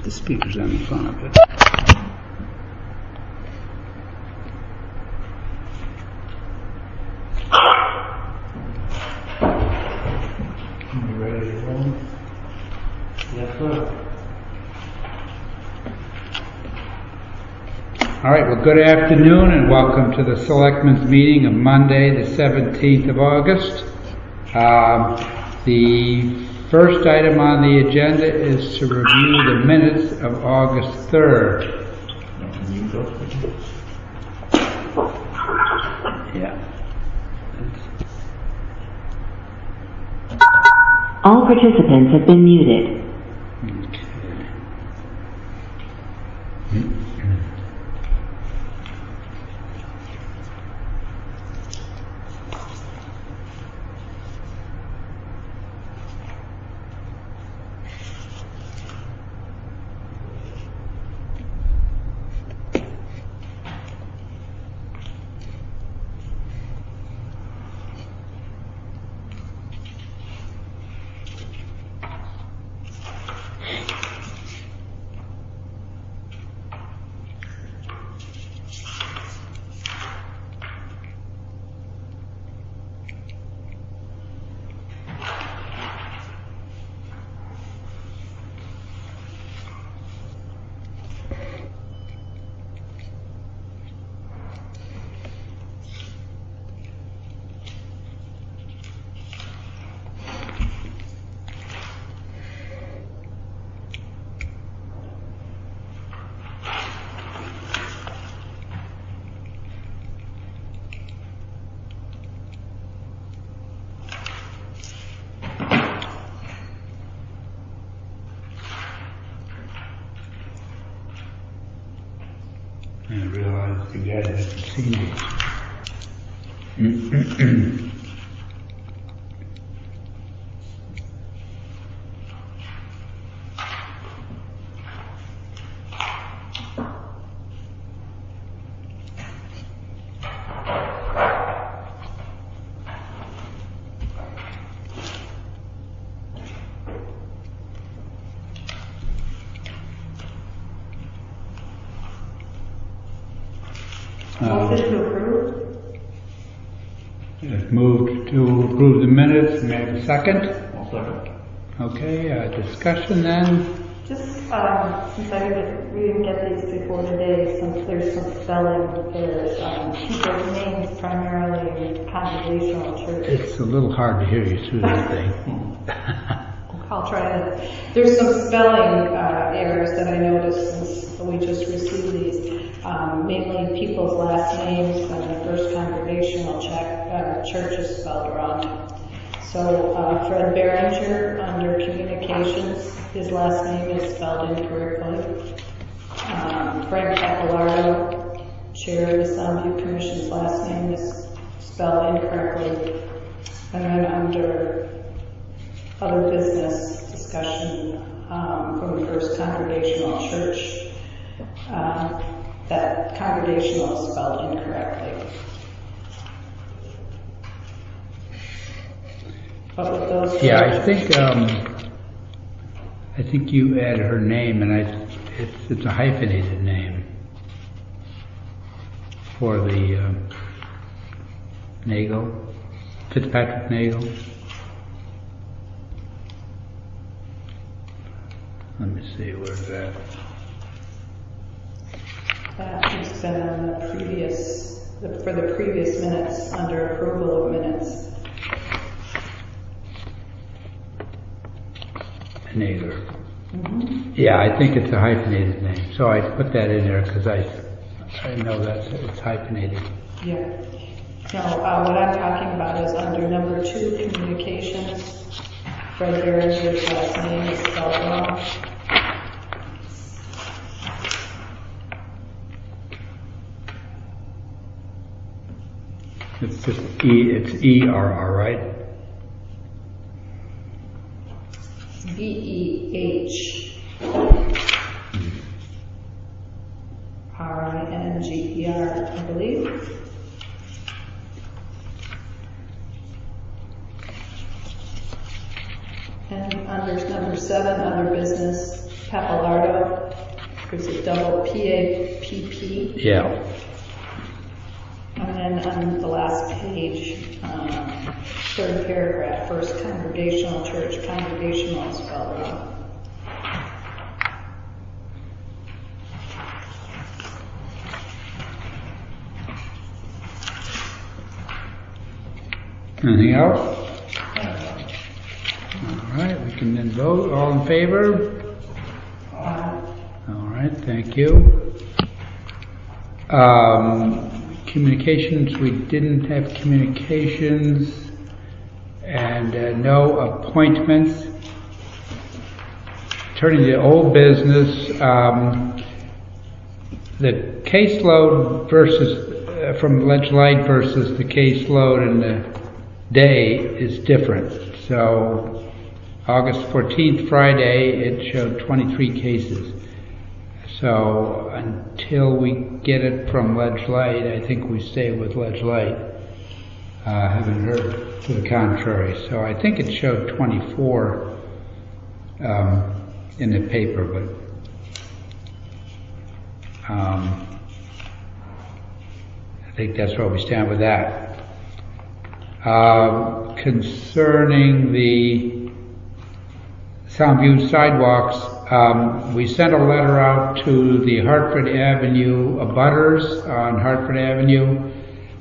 The speaker's on the front of it. You ready to roll? Yes, sir. All right, well, good afternoon and welcome to the Selectmen's meeting of Monday, the 17th of August. The first item on the agenda is to review the minutes of August 3rd. Yeah. All participants have been muted. I realized you guys haven't seen these. Motion to approve? It's moved to approve the minutes. May I have a second? I'll second. Okay, discussion then. Just since we didn't get these before today, since there's some spelling errors, people's names primarily in congregational church. It's a little hard to hear you through that thing. I'll try to. There's some spelling errors that I noticed since we just received these. Mainly people's last names and the First Congregational Church is spelled wrong. So Fred Behringer, under communications, his last name is spelled incorrectly. Frank Capillardo, chair of the Soundview Commission's last name is spelled incorrectly. And then under other business discussion from the First Congregational Church, that congregational is spelled incorrectly. But with those Yeah, I think you added her name, and it's a hyphenated name for the Nagel, Fitzpatrick Nagel. Let me see, where's that? That has been on the for the previous minutes under approval of minutes. Nagel. Yeah, I think it's a hyphenated name, so I put that in there because I know that it's hyphenated. Yeah. No, what I'm talking about is under number 2, communications. Fred Behringer's last name is spelled wrong. It's just it's E-R-R, right? Behringer, I believe. And under number 7, other business, Pappalardo. There's a double P-A-P-P. Yeah. And then on the last page, third paragraph, First Congregational Church, congregational is spelled wrong. Anything else? All right, we can then vote. All in favor? All right, thank you. Communications, we didn't have communications, and no appointments. Turning to old business, the caseload versus, from Ledge Light versus the caseload in the day is different. So August 14th, Friday, it showed 23 cases. So until we get it from Ledge Light, I think we stay with Ledge Light. Haven't heard to the contrary. So I think it showed 24 in the paper, but I think that's where we stand with that. Concerning the Soundview sidewalks, we sent a letter out to the Hartford Avenue abutters on Hartford Avenue,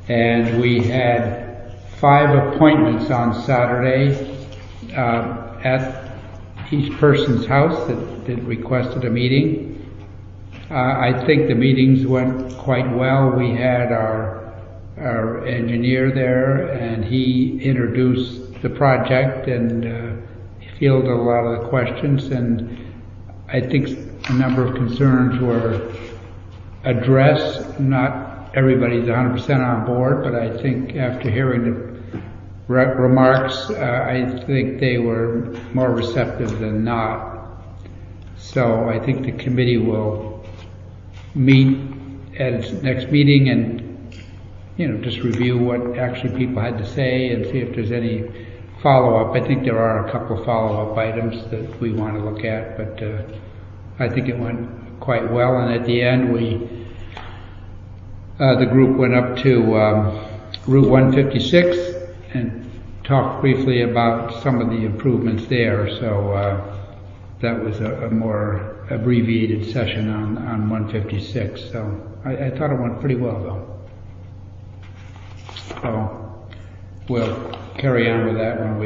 and we had 5 appointments on Saturday at each person's house that requested a meeting. I think the meetings went quite well. We had our engineer there, and he introduced the project and fielded a lot of the questions, and I think a number of concerns were addressed. Not everybody's 100% on board, but I think after hearing the remarks, I think they were more receptive than not. So I think the committee will meet at its next meeting and just review what actually people had to say and see if there's any follow-up. I think there are a couple of follow-up items that we want to look at, but I think it went quite well. And at the end, the group went up to Route 156 and talked briefly about some of the improvements there. So that was a more abbreviated session on 156. So I thought it went pretty well, though. So we'll carry on with that and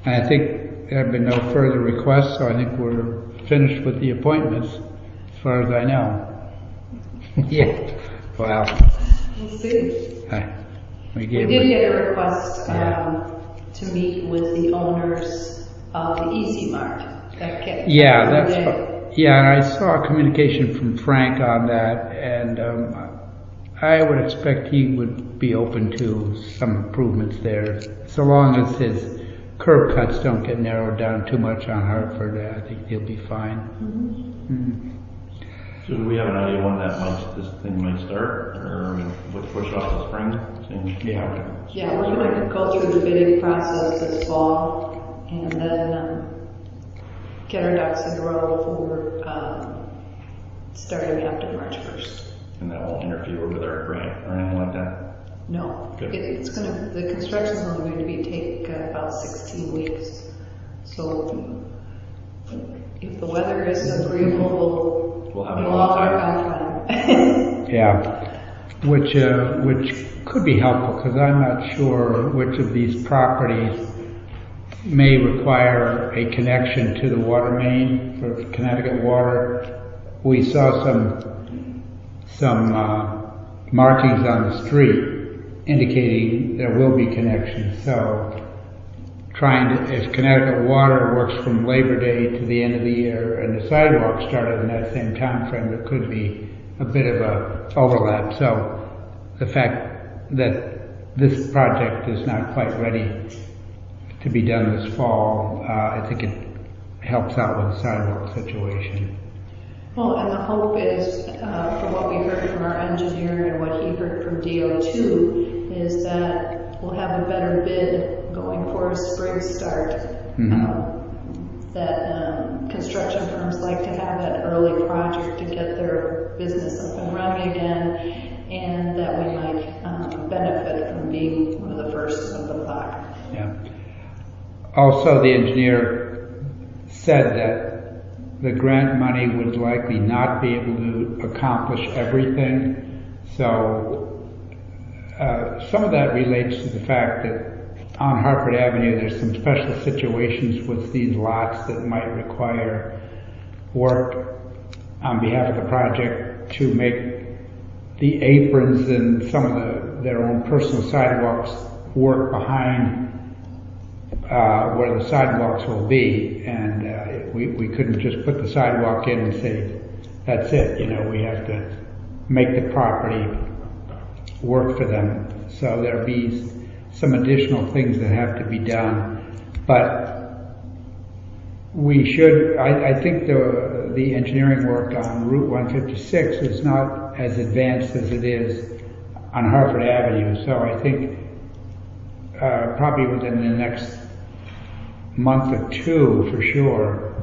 I think there have been no further requests, so I think we're finished with the appointments, as far as I know. Yeah, well. We'll see. We did get a request to meet with the owners of the Easy Mart. And I saw a communication from Frank on that, and I would expect he would be open to some improvements there, so long as his curb cuts don't get narrowed down too much on Hartford. I think he'll be fine. So do we have an idea when this thing might start, or would push off the spring? Yeah, we're going to go through the bidding process this fall, and then get our ducks in a row for starting after March 1st. And that won't interfere with our grant or anything like that? No. Good. The construction's only going to take about 16 weeks. So if the weather is agreeable, we'll have all work out fine. Yeah, which could be helpful, because I'm not sure which of these properties may require a connection to the water main for Connecticut Water. We saw some markings on the street indicating there will be connections. So if Connecticut Water works from Labor Day to the end of the year and the sidewalk started in that same time frame, there could be a bit of a overlap. So the fact that this project is not quite ready to be done this fall, I think it helps out with the sidewalk situation. Well, and the hope is, from what we heard from our engineer and what he heard from DO2, is that we'll have a better bid going for a spring start that construction firms like to have that early project to get their business up and running again, and that we might benefit from being one of the first of the block. Yeah. Also, the engineer said that the grant money would likely not be able to accomplish everything. So some of that relates to the fact that on Hartford Avenue there's some special situations with these lots that might require work on behalf of the project to make the aprons and some of their own personal sidewalks work behind where the sidewalks will be, and we couldn't just put the sidewalk in and say, that's it, you know, we have to make the property work for them. So there'll be some additional things that have to be done, but we should, I think the engineering work on Route 156 is not as advanced as it is on Hartford Avenue, so I think probably within the next month or two, for sure,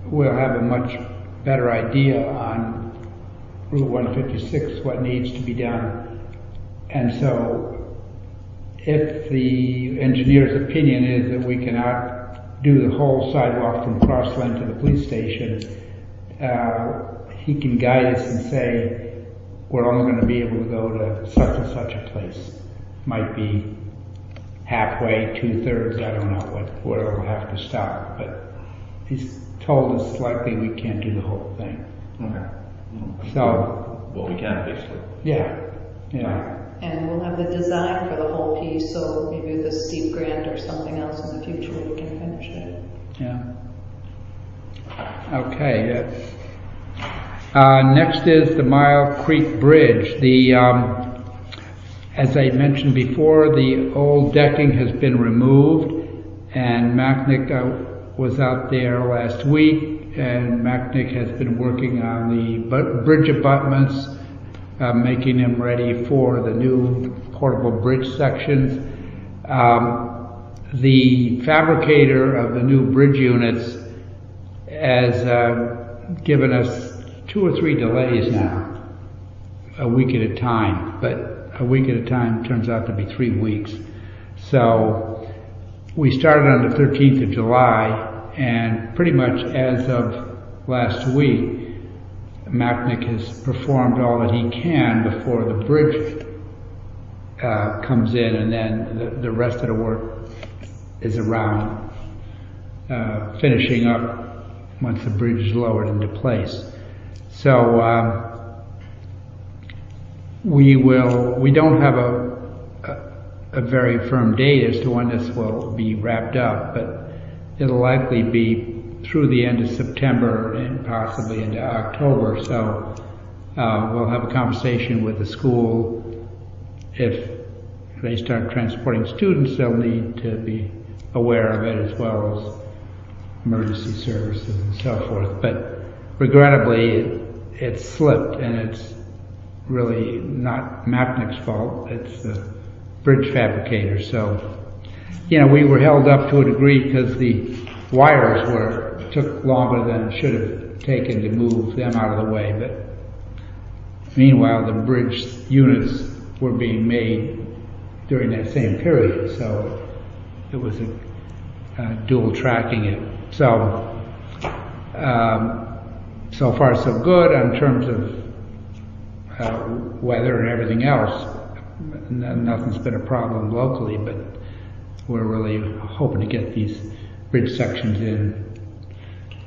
we'll have a much better idea on Route 156, what needs to be done. And so if the engineer's opinion is that we cannot do the whole sidewalk from Crossland to the police station, he can guide us and say, we're only going to be able to go to such and such a place. Might be halfway, 2/3, I don't know where it'll have to stop, but he's told us likely we can't do the whole thing. Okay. So, well, we can basically. yeah. And we'll have the design for the whole piece, so maybe with a steep grant or something else in the future we can finish it. Yeah. Okay. Next is the Mile Creek Bridge. As I mentioned before, the old decking has been removed, and Macnick was out there last week, and Macnick has been working on the bridge abutments, making them ready for the new portable bridge sections. The fabricator of the new bridge units has given us 2 or 3 delays now, a week at a time, but a week at a time turns out to be 3 weeks. So we started on the 13th of July, and pretty much as of last week, Macnick has performed all that he can before the bridge comes in, and then the rest of the work is around finishing up once the bridge is lowered into place. So we don't have a very firm date as to when this will be wrapped up, but it'll likely be through the end of September and possibly into October. So we'll have a conversation with the school. If they start transporting students, they'll need to be aware of it, as well as emergency services and so forth. But regrettably, it's slipped, and it's really not Macnick's fault. It's the bridge fabricator. So, you know, we were held up to a degree because the wires took longer than it should have taken to move them out of the way. But meanwhile, the bridge units were being made during that same period, so it was dual tracking it. So, so far so good in terms of weather and everything else. Nothing's been a problem locally, but we're really hoping to get these bridge sections in,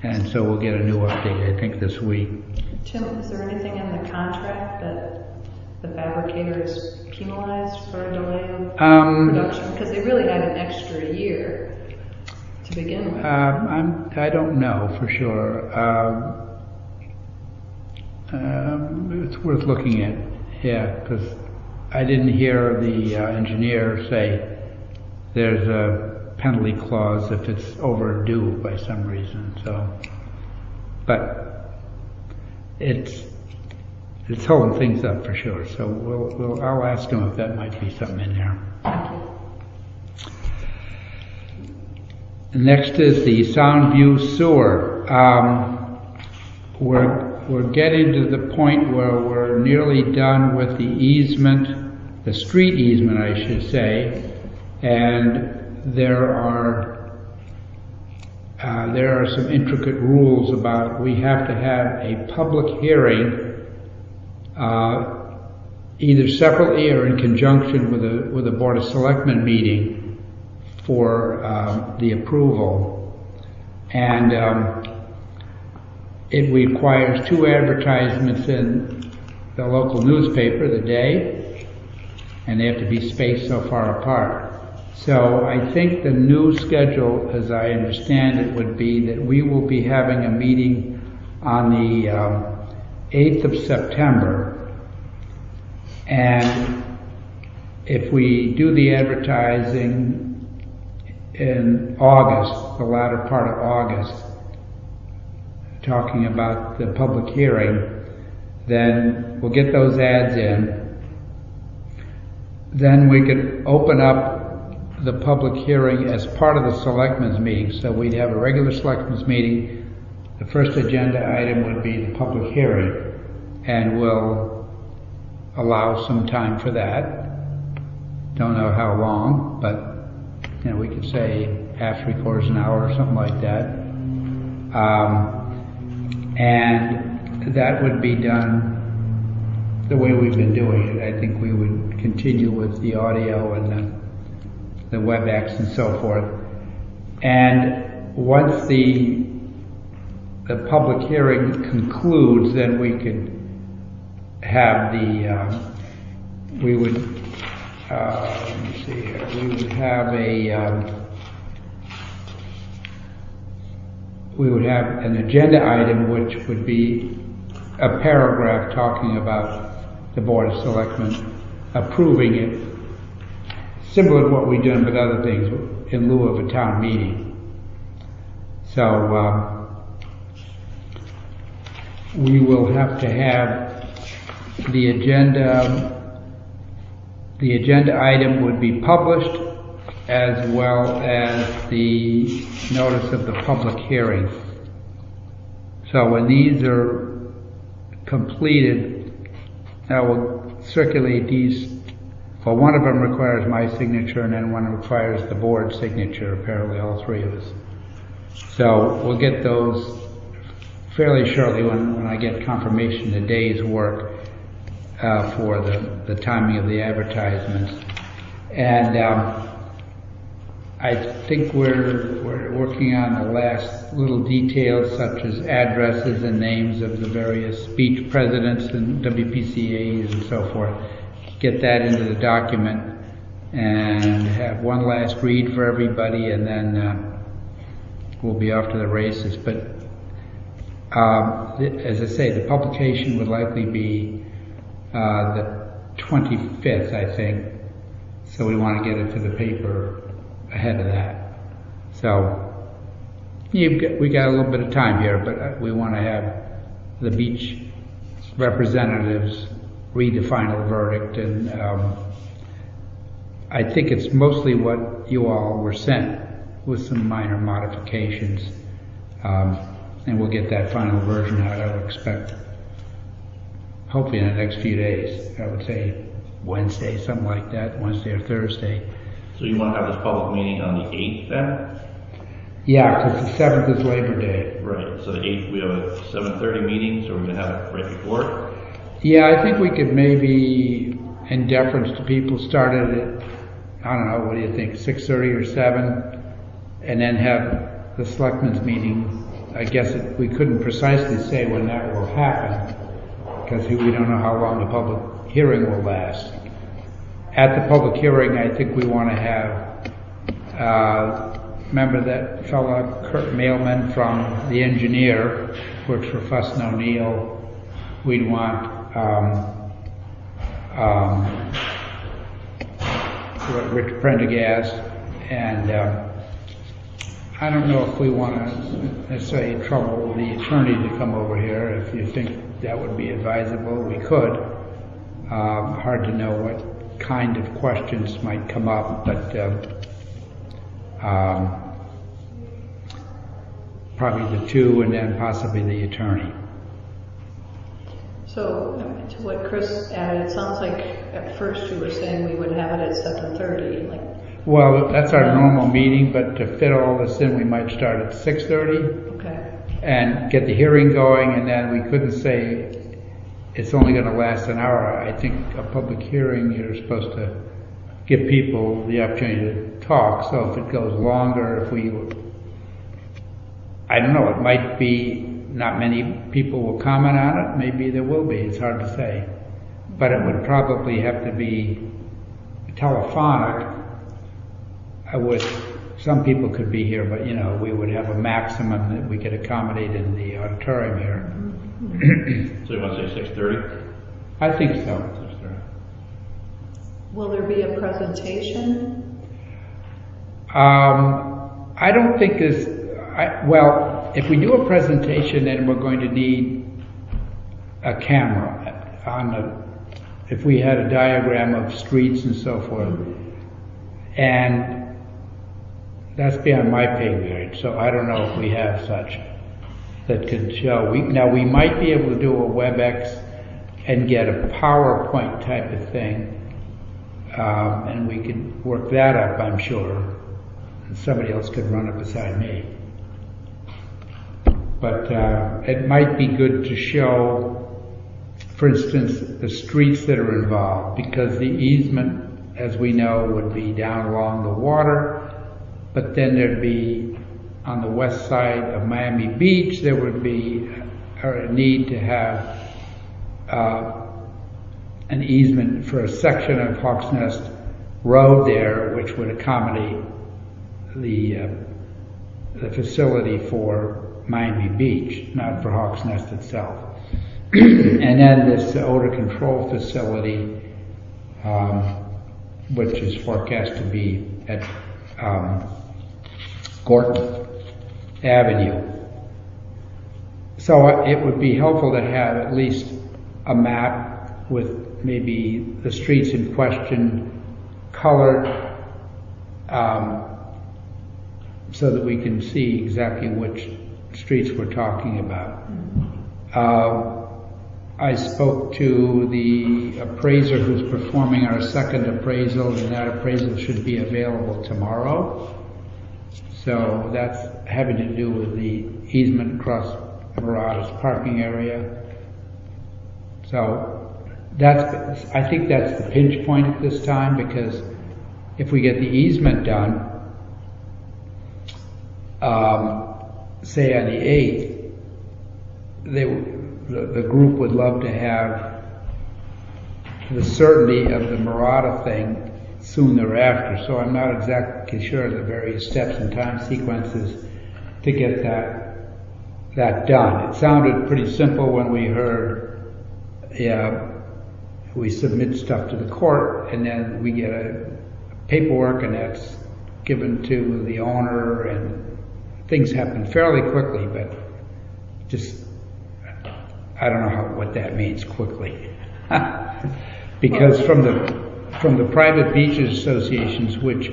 and so we'll get a new update, I think, this week. Tim, is there anything in the contract that the fabricator is penalized for a delay of production? Because they really had an extra year to begin with. I don't know for sure. It's worth looking at, yeah, because I didn't hear the engineer say there's a penalty clause if it's overdue by some reason. So, but it's holding things up for sure. So I'll ask him if that might be something in there. Next is the Soundview Sewer. We're getting to the point where we're nearly done with the easement, the street easement, I should say, and there are some intricate rules about we have to have a public hearing, either separately or in conjunction with a Board of Selectmen meeting for the approval, and it requires 2 advertisements in the local newspaper the day, and they have to be spaced so far apart. So I think the new schedule, as I understand it, would be that we will be having a meeting on the 8th of September, and if we do the advertising in August, the latter part of August, talking about the public hearing, then we'll get those ads in. Then we could open up the public hearing as part of the Selectmen's meeting. So we'd have a regular Selectmen's meeting. The first agenda item would be the public hearing, and we'll allow some time for that. Don't know how long, but we could say half, 3/4 an hour or something like that. And that would be done the way we've been doing it. I think we would continue with the audio and the WebEx and so forth. And once the public hearing concludes, then we could have we would, let me see here, we would have an agenda item which would be a paragraph talking about the Board of Selectmen approving it, similar to what we've done with other things in lieu of a town meeting. So we will have to have the agenda item would be published, as well as the notice of the public hearing. So when these are completed, I will circulate these. Well, one of them requires my signature, and then one requires the board's signature, apparently all 3 of us. So we'll get those fairly shortly when I get confirmation the day's work for the timing of the advertisements. And I think we're working on the last little details, such as addresses and names of the various beach presidents and WPCAs and so forth. Get that into the document and have one last read for everybody, and then we'll be off to the races. But as I say, the publication would likely be the 25th, I think. So we want to get it to the paper ahead of that. So we got a little bit of time here, but we want to have the beach representatives read the final verdict, and I think it's mostly what you all were sent, with some minor modifications, and we'll get that final version out, I would expect, hopefully in the next few days. I would say Wednesday, something like that, Wednesday or Thursday. So you want to have this public meeting on the 8th then? Yeah, because the 7th is Labor Day. Right, so the 8th we have a 7:30 meeting, so we're going to have it right before? Yeah, I think we could maybe, in deference to people, start it at, I don't know, what do you think, 6:30 or 7, and then have the Selectmen's meeting. I guess we couldn't precisely say when that will happen, because we don't know how long the public hearing will last. At the public hearing, I think we want to have, remember that fellow Kurt Mailman from the engineer, works for Fuss and O'Neill. We'd want Rich Prendergast, and I don't know if we want to necessarily trouble the attorney to come over here. If you think that would be advisable, we could. Hard to know what kind of questions might come up, but probably the two, and then possibly the attorney. So, to what Chris added, it sounds like at first you were saying we would have it at 7:30, like. Well, that's our normal meeting, but to fit all this in, we might start at 6:30 Okay. and get the hearing going, and then we couldn't say it's only going to last an hour. I think a public hearing, you're supposed to give people the opportunity to talk, so if it goes longer, I don't know, it might be not many people will comment on it, maybe there will be, it's hard to say. But it would probably have to be telephonic. Some people could be here, but we would have a maximum that we could accommodate in the auditorium here. So you want to say 6:30? I think so. 6:30. Will there be a presentation? I don't think well, if we do a presentation, then we're going to need a camera if we had a diagram of streets and so forth. And that's beyond my pay grade, so I don't know if we have such that could show. Now we might be able to do a WebEx and get a PowerPoint type of thing, and we could work that up, I'm sure. And somebody else could run it beside me. But it might be good to show, for instance, the streets that are involved, because the easement, as we know, would be down along the water, but then there'd be, on the west side of Miami Beach, there would be a need to have an easement for a section of Hawks Nest Road there, which would accommodate the facility for Miami Beach, not for Hawks Nest itself. And then this odor control facility, which is forecast to be at Gorton Avenue. So it would be helpful to have at least a map with maybe the streets in question colored, so that we can see exactly which streets we're talking about. I spoke to the appraiser who's performing our second appraisal, and that appraisal should be available tomorrow. So that's having to do with the easement across Murata's parking area. So I think that's the pinch point at this time, because if we get the easement done, say on the 8th, the group would love to have the certainty of the Murata thing soon thereafter. So I'm not exactly sure of the various steps and time sequences to get that done. It sounded pretty simple when we heard, we submit stuff to the court and then we get a paperwork and that's given to the owner, and things happen fairly quickly, but just, I don't know what that means, quickly. Because from the private beaches associations, which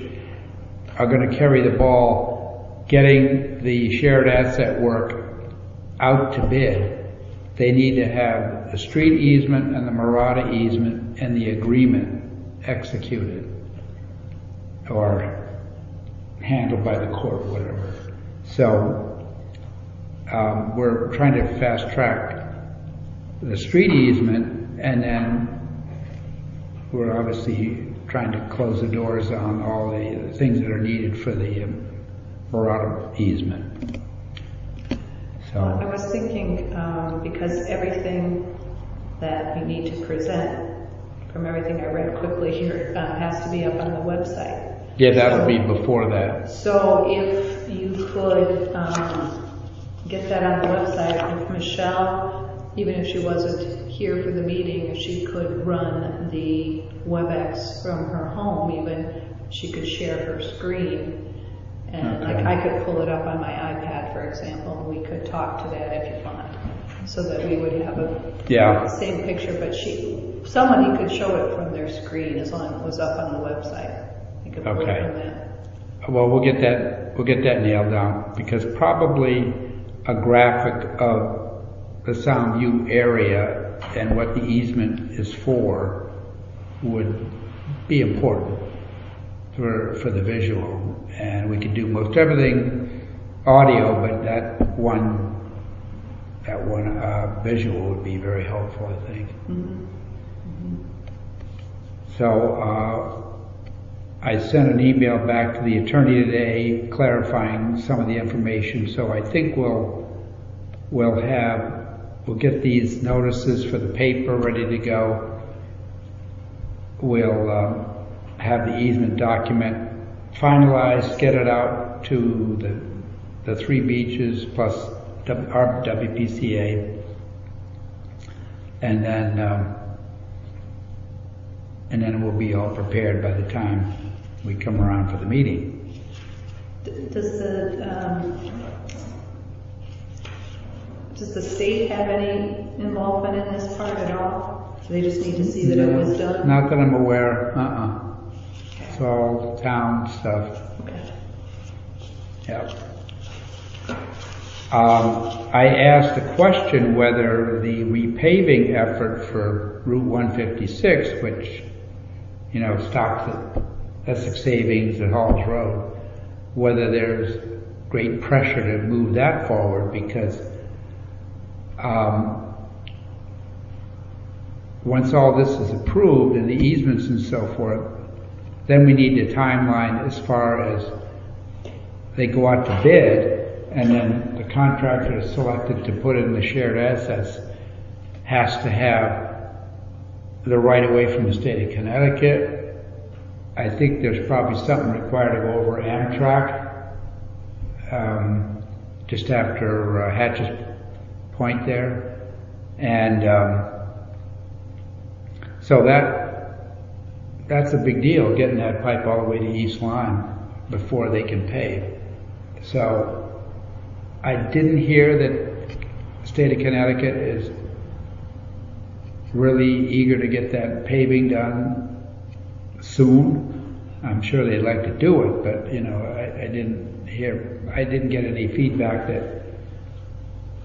are going to carry the ball, getting the shared asset work out to bid, they need to have the street easement and the Murata easement and the agreement executed or handled by the court, whatever. So we're trying to fast track the street easement, and then we're obviously trying to close the doors on all the things that are needed for the Murata easement. So I was thinking, because everything that we need to present, from everything I read quickly here, has to be up on the website. yeah, that'll be before that. So if you could get that on the website, if Michelle, even if she wasn't here for the meeting, if she could run the WebEx from her home, even she could share her screen. And Okay. like I could pull it up on my iPad, for example, and we could talk to that if you want, so that we would have the same picture. But somebody could show it from their screen as long as it was up on the website. You could pull it from that. Well, we'll get that nailed down, because probably a graphic of the Soundview area and what the easement is for would be important for the visual. And we could do most everything audio, but that one visual would be very helpful, I think. So I sent an email back to the attorney today clarifying some of the information. So I think we'll get these notices for the paper ready to go. We'll have the easement document finalized, get it out to the 3 beaches plus our WPCA, and then we'll be all prepared by the time we come around for the meeting. Does the state have any involvement in this part at all? They just need to see that it was done? Not that I'm aware. It's all town stuff. Okay. Yep. I asked the question whether the repaving effort for Route 156, which, stops at Essex Savings and Halls Road, whether there's great pressure to move that forward, because once all this is approved and the easements and so forth, then we need a timeline as far as they go out to bid, and then the contractor is selected to put in the shared assets has to have the right of way from the state of Connecticut. I think there's probably something required to go over Amtrak, just after Hatches Point there, and so that's a big deal, getting that pipe all the way to East Lyme before they can pave. So I didn't hear that the state of Connecticut is really eager to get that paving done soon. I'm sure they'd like to do it, but I didn't get any feedback that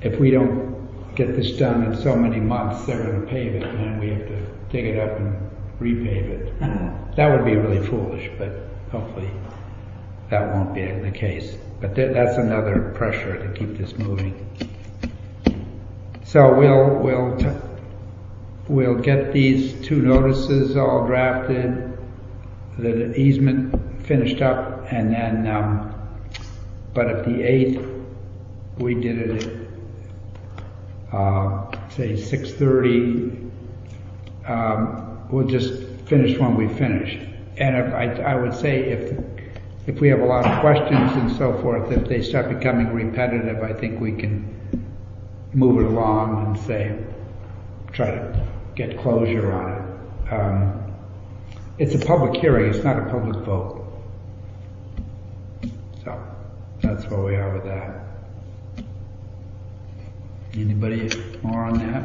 if we don't get this done in so many months, they're going to pave it, and then we have to dig it up and repave it. That would be really foolish, but hopefully that won't be the case. But that's another pressure to keep this moving. So we'll get these 2 notices all drafted, the easement finished up, and then but if the 8th we did it at say 6:30, we'll just finish when we finish. And I would say if we have a lot of questions and so forth, if they start becoming repetitive, I think we can move it along and try to get closure on it. It's a public hearing, it's not a public vote. So that's where we are with that. Anybody more on that?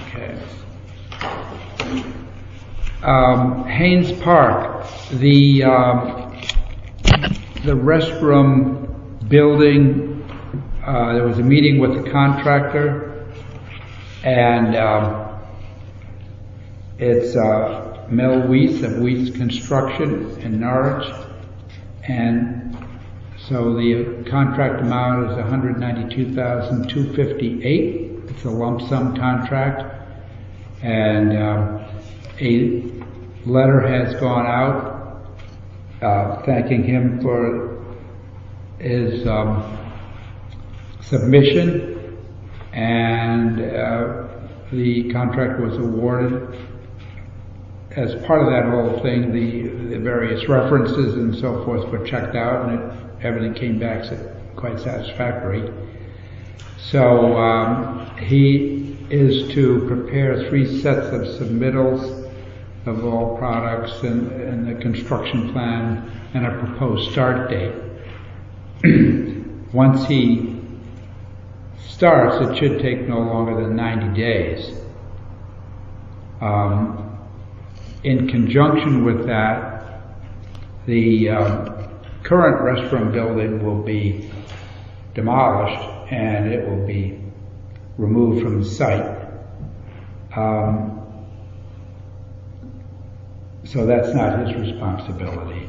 Okay. Haynes Park, the restroom building, there was a meeting with the contractor, and it's Mel Weiss of Weiss Construction in Norwich, and so the contract amount is $192,258. It's a lump sum contract, and a letter has gone out thanking him for his submission, and the contract was awarded. As part of that whole thing, the various references and so forth were checked out, and everything came back quite satisfactory. So he is to prepare 3 sets of submittals of all products and the construction plan and a proposed start date. Once he starts, it should take no longer than 90 days. In conjunction with that, the current restroom building will be demolished and it will be removed from the site. So that's not his responsibility.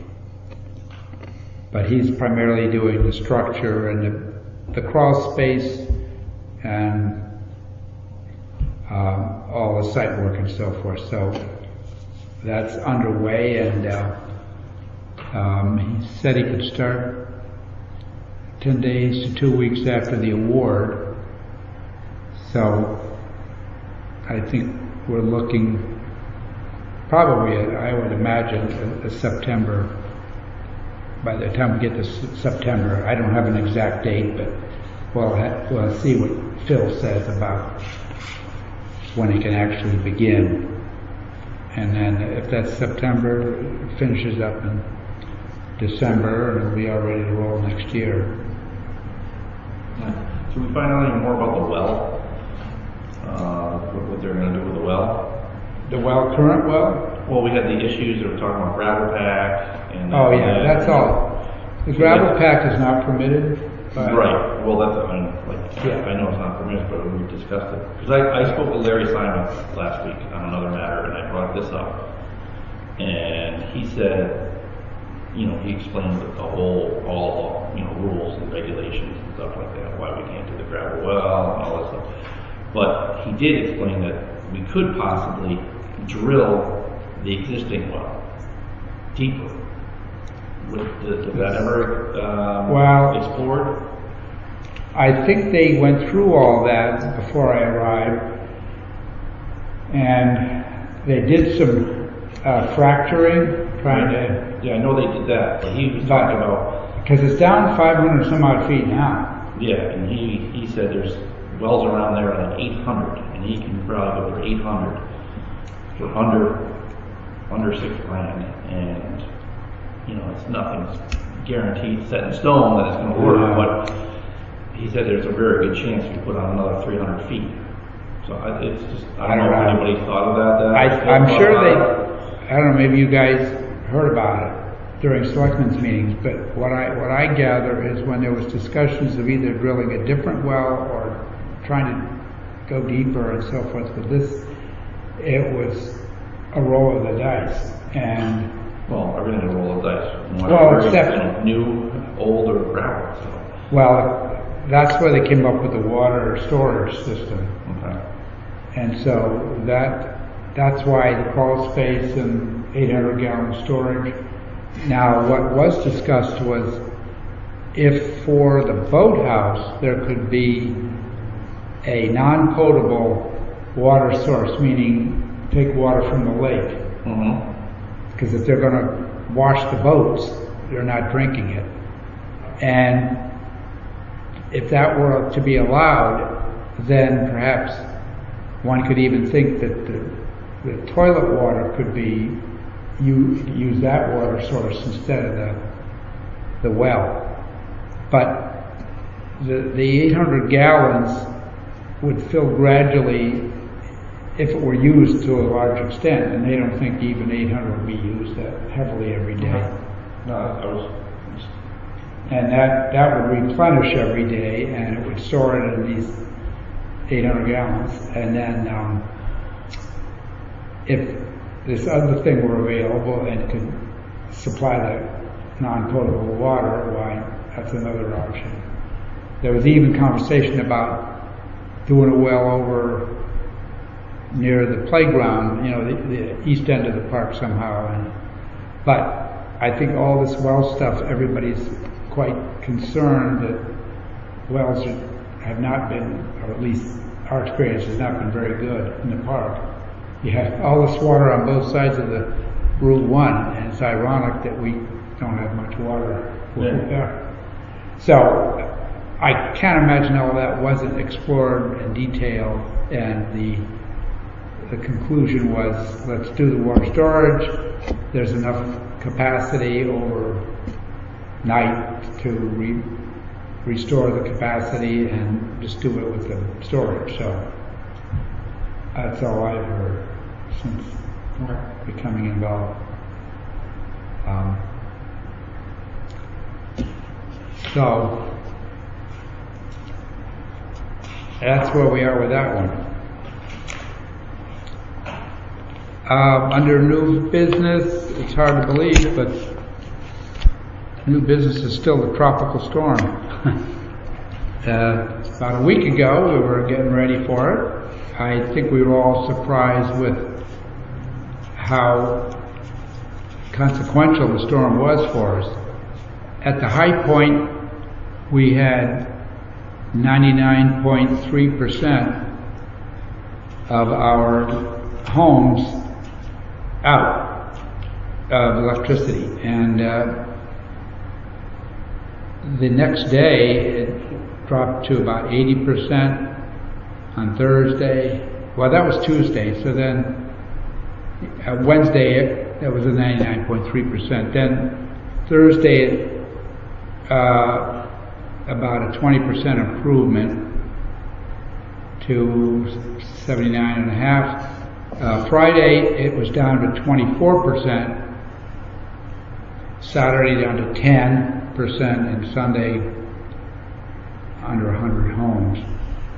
But he's primarily doing the structure and the crawl space and all the site work and so forth. So that's underway, and he said he could start 10 days to 2 weeks after the award. So I think we're looking probably, I would imagine, a September. By the time we get to September, I don't have an exact date, but we'll see what Phil says about when it can actually begin. And then if that's September, it finishes up in December, and it'll be all ready to roll next year. Should we find out any more about the well? What they're going to do with the well? The well, current well? Well, we had the issues, they were talking about gravel pack and... Oh yeah, that's all. The gravel pack is not permitted. Right, well that's, I mean, Yeah. I know it's not permitted, but we discussed it. Because I spoke with Larry Simon last week on another matter, and I brought this up. And he said, he explained all the, rules and regulations and stuff like that, why we can't do the gravel well and all that stuff. But he did explain that we could possibly drill the existing well deeper. Did that ever explored? I think they went through all that before I arrived, and they did some fracturing, trying to... Yeah, I know they did that, but he was talking about... Because it's down 500 some odd feet now. Yeah, and he said there's wells around there at 800, and he can probably go for 800 for under $6,000, and it's nothing's guaranteed, set in stone that it's going to work. But he said there's a very good chance we put on another 300 feet. So it's just I don't know if anybody's thought about that. I'm sure I don't know. Maybe you guys heard about it during Selectmen's meetings, but what I gather is when there was discussions of either drilling a different well or trying to go deeper and so forth with this, it was a roll of the dice. And everything's a roll of dice. Except new, old, or gravel. So. Well, that's where they came up with the water storage system. Okay. And so that's why the crawl space and 800-gallon storage. Now, what was discussed was if for the boathouse there could be a non-potable water source, meaning take water from the lake. Mm-hmm. Because if they're going to wash the boats, they're not drinking it. And if that were to be allowed, then perhaps one could even think that the toilet water could be use that water source instead of the well. But the 800 gallons would fill gradually if it were used to a large extent, and they don't think even 800 would be used that heavily every day. And that would replenish every day, and it would store it in these 800 gallons. And then if this other thing were available and could supply the non-potable water, why, that's another option. There was even conversation about doing a well over near the playground, the east end of the park somehow. But I think all this well stuff, everybody's quite concerned that wells have not been, or at least our experience has not been very good in the park. You have all this water on both sides of the Route 1, and it's ironic that we don't have much water there. So I can't imagine all that wasn't explored in detail, and the conclusion was, let's do the water storage. There's enough capacity over night to restore the capacity and just do it with the storage. So that's all I've heard since becoming involved. So that's where we are with that one. Under new business, it's hard to believe, but new business is still the tropical storm. About a week ago, we were getting ready for it. I think we were all surprised with how consequential the storm was for us. At the high point, we had 99.3% of our homes out of electricity, and the next day it dropped to about 80% on Thursday. Well, that was Tuesday, so then Wednesday that was a 99.3%. Then Thursday about a 20% improvement to 79.5%. Friday it was down to 24%, Saturday down to 10%, and Sunday under 100 homes.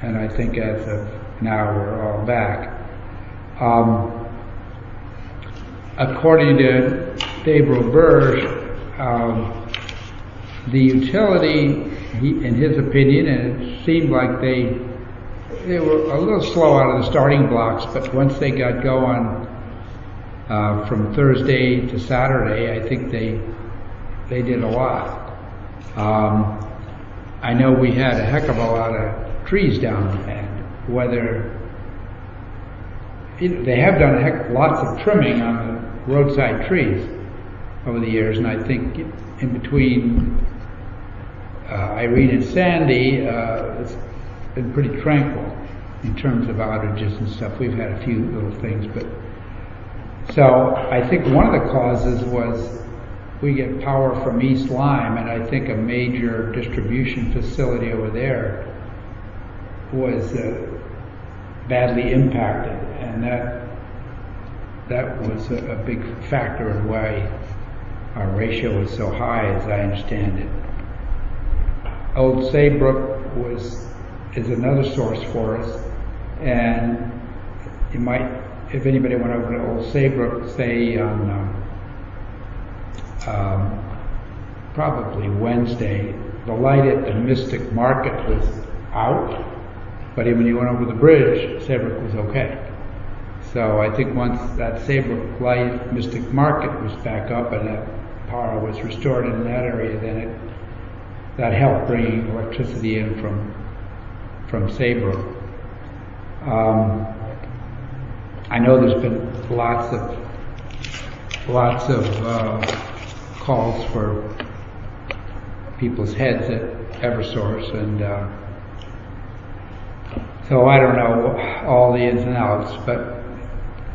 And I think as of now we're all back. According to Dave Roberge, the utility, in his opinion, and it seemed like they were a little slow out of the starting blocks, but once they got going from Thursday to Saturday, I think they did a lot. I know we had a heck of a lot of trees down, and whether they have done lots of trimming on the roadside trees over the years, and I think in between Irene and Sandy, it's been pretty tranquil in terms of outages and stuff. We've had a few little things, but so I think one of the causes was we get power from East Lyme, and I think a major distribution facility over there was badly impacted, and that was a big factor in why our ratio was so high, as I understand it. Old Saybrook is another source for us, and you might, if anybody went over to Old Saybrook, say on probably Wednesday, the light at the Mystic Market was out, but when you went over the bridge, Saybrook was okay. So I think once that Saybrook light Mystic Market was back up and that power was restored in that area, then that helped bringing electricity in from Saybrook. I know there's been lots of calls for people's heads at Eversource, and so I don't know all the ins and outs, but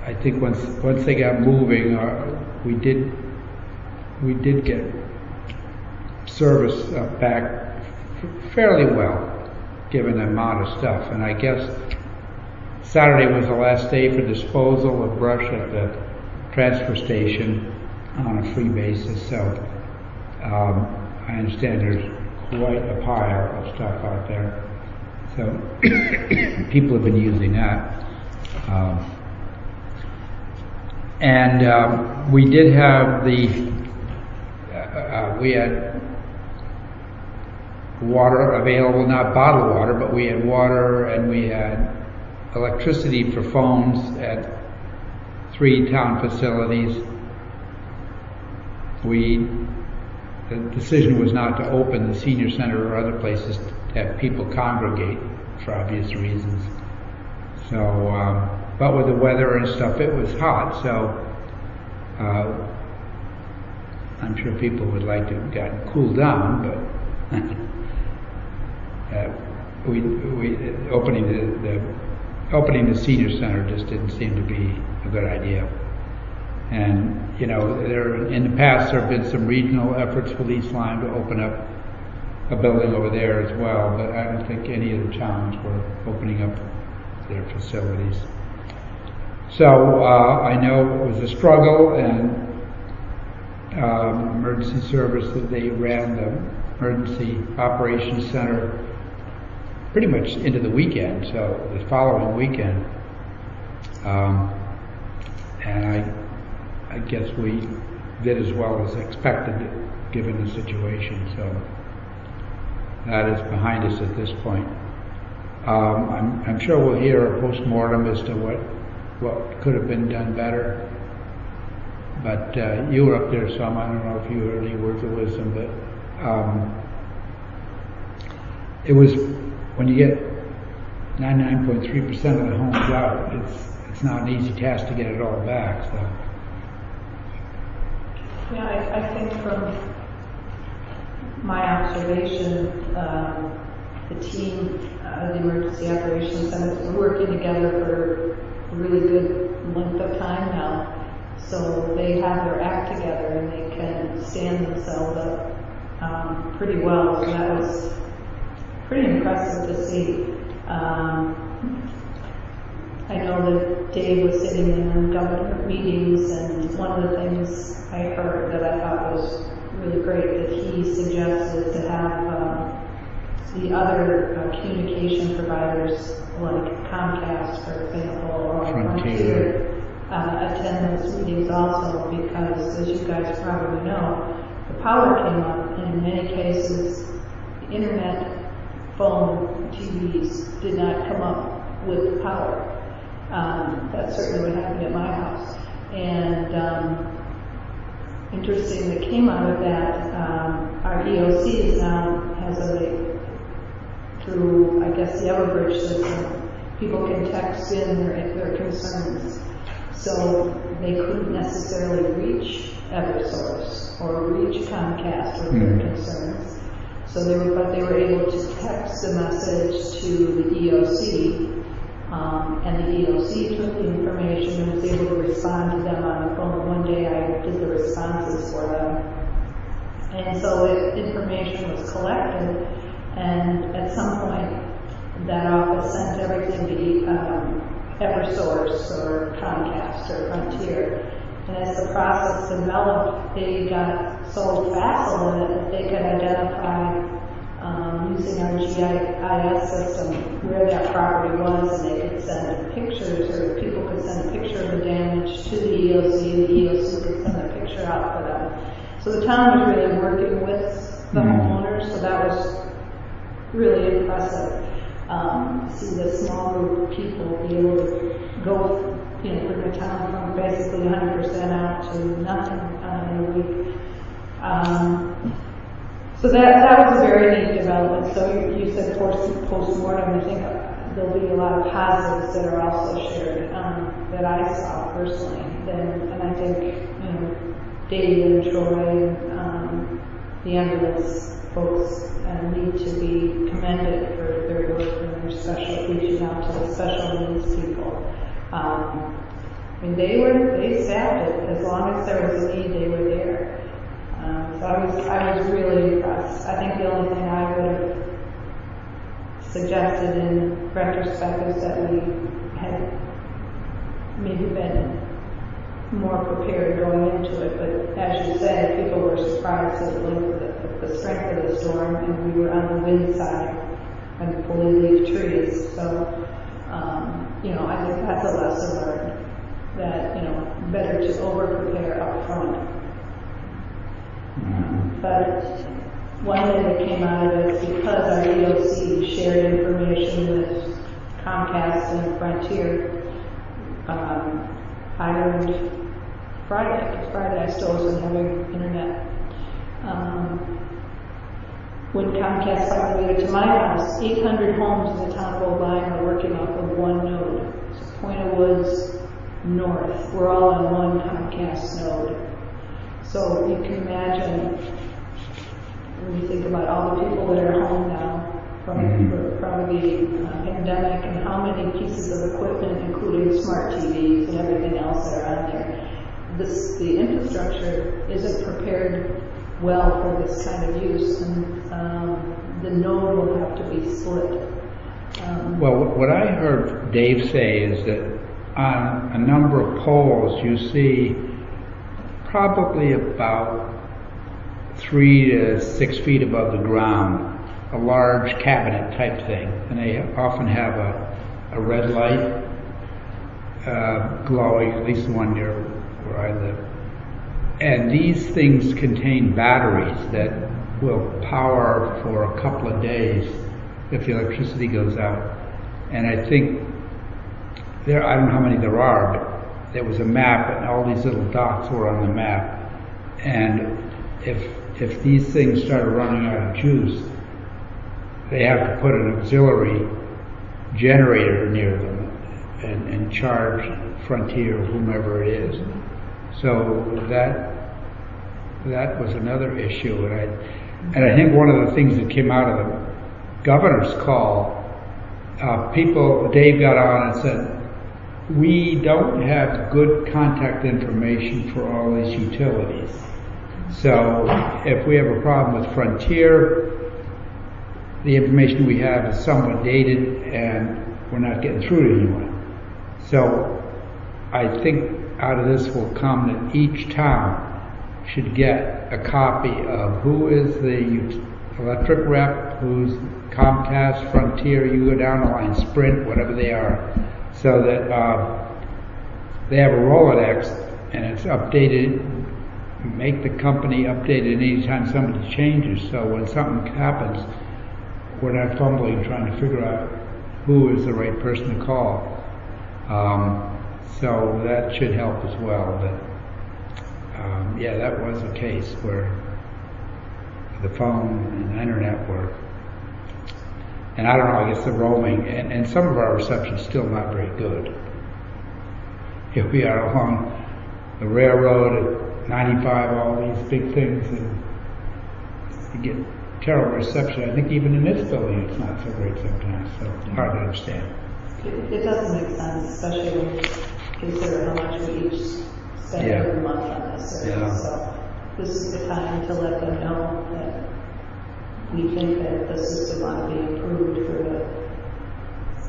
I think once they got moving, we did get service back fairly well, given the amount of stuff. And I guess Saturday was the last day for disposal of brush at the transfer station on a free basis, so I understand there's quite a pile of stuff out there. So people have been using that. And we did have we had water available, not bottled water, but we had water and we had electricity for phones at 3 town facilities. The decision was not to open the senior center or other places to have people congregate for obvious reasons. So, but with the weather and stuff, it was hot, so I'm sure people would like to have gotten cooled down, but opening the senior center just didn't seem to be a good idea. And you know, in the past there have been some regional efforts with East Lyme to open up a building over there as well, but I don't think any of the towns were opening up their facilities. So I know it was a struggle, and emergency service, that they ran the emergency operations center pretty much into the weekend, so the following weekend. And I guess we did as well as expected given the situation, so that is behind us at this point. I'm sure we'll hear a post-mortem as to what could have been done better. But you were up there some, I don't know if you heard any words of wisdom, but it was, when you get 99.3% of the homes out, it's not an easy task to get it all back. So. Yeah, I think from my observation, the team, the Emergency Operations Center, is working together for a really good length of time now. So they have their act together and they can stand themselves up pretty well. So that was pretty impressive to see. I know that Dave was sitting in government meetings, and one of the things I heard that I thought was really great that he suggested to have the other communication providers like Comcast, for example, or Frontier attend those meetings also, because as you guys probably know, the power came up, and in many cases the internet, phone, TVs did not come up with the power. That's certainly what happened at my house. And interesting that came out of that, our EOC now has through, I guess, the Everbridge system, people can text in their concerns. So they couldn't necessarily reach Eversource or reach Comcast with their concerns. So they were able to text the message to the EOC, and the EOC took the information and was able to respond to them on the phone. One day I did the responses for them. And so information was collected, and at some point that office sent everything to Eversource or Comcast or Frontier. And as the process developed, they got so facile that they could identify, using our GIS system, where that property was, and they could send pictures, or people could send a picture of the damage to the EOC, and the EOC could send a picture out for them. So the town was really working with the homeowners, so that was really impressive. See the small group of people be able to go, bring the town from basically 100% out to nothing in a week. So that was a very neat development. So you said post-mortem. I think there'll be a lot of positives that are also shared that I saw personally. And I think Dave and Troy and the ambulance folks need to be commended for their work and their special reaching out to the special needs people. They staffed it. As long as there was a need, they were there. So I was really impressed. I think the only thing I would have suggested in retrospect is that we had maybe been more prepared going into it. But as you said, people were surprised at the strength of the storm, and we were on the wind side and fully leaf trees. So, I think that's a lesson learned, that, better to over-prepare up front. But one thing that came out of it is because our EOC shared information with Comcast and Frontier, I learned Friday, because Friday I still wasn't having internet. When Comcast finally moved to my house, 800 homes in the town of Old Lyme are working off of one node. So Point of Woods North, we're all on one Comcast node. So you can imagine, when you think about all the people that are home now from the pandemic, and how many pieces of equipment, including smart TVs and everything else that are on there, the infrastructure isn't prepared well for this kind of use, and the node will have to be split. Well, what I heard Dave say is that on a number of poles you see probably about 3 to 6 feet above the ground a large cabinet type thing, and they often have a red light glowing, at least the one near where I live. And these things contain batteries that will power for a couple of days if the electricity goes out. And I think I don't know how many there are, but there was a map and all these little dots were on the map. And if these things started running out of juice, they have to put an auxiliary generator near them and charge Frontier or whomever it is. So that was another issue, and I think one of the things that came out of the governor's call, Dave got on and said, we don't have good contact information for all these utilities. So if we have a problem with Frontier, the information we have is somewhat dated and we're not getting through to anyone. So I think out of this will come that each town should get a copy of who is the electric rep, who's Comcast, Frontier, you go down the line, Sprint, whatever they are, so that they have a Rolodex and it's updated. Make the company updated anytime somebody changes, so when something happens, we're not fumbling trying to figure out who is the right person to call. So that should help as well. But yeah, that was a case where the phone and the internet were, and I don't know, I guess the roaming, and some of our reception is still not very good. Here we are along the railroad at 95, all these big things, and you get terrible reception. I think even in this building it's not so great sometimes, so hard to understand. It doesn't make sense, especially when you consider how much we each spend every month on this service. Yeah. So this is the time to let them know that we think that the system ought to be improved for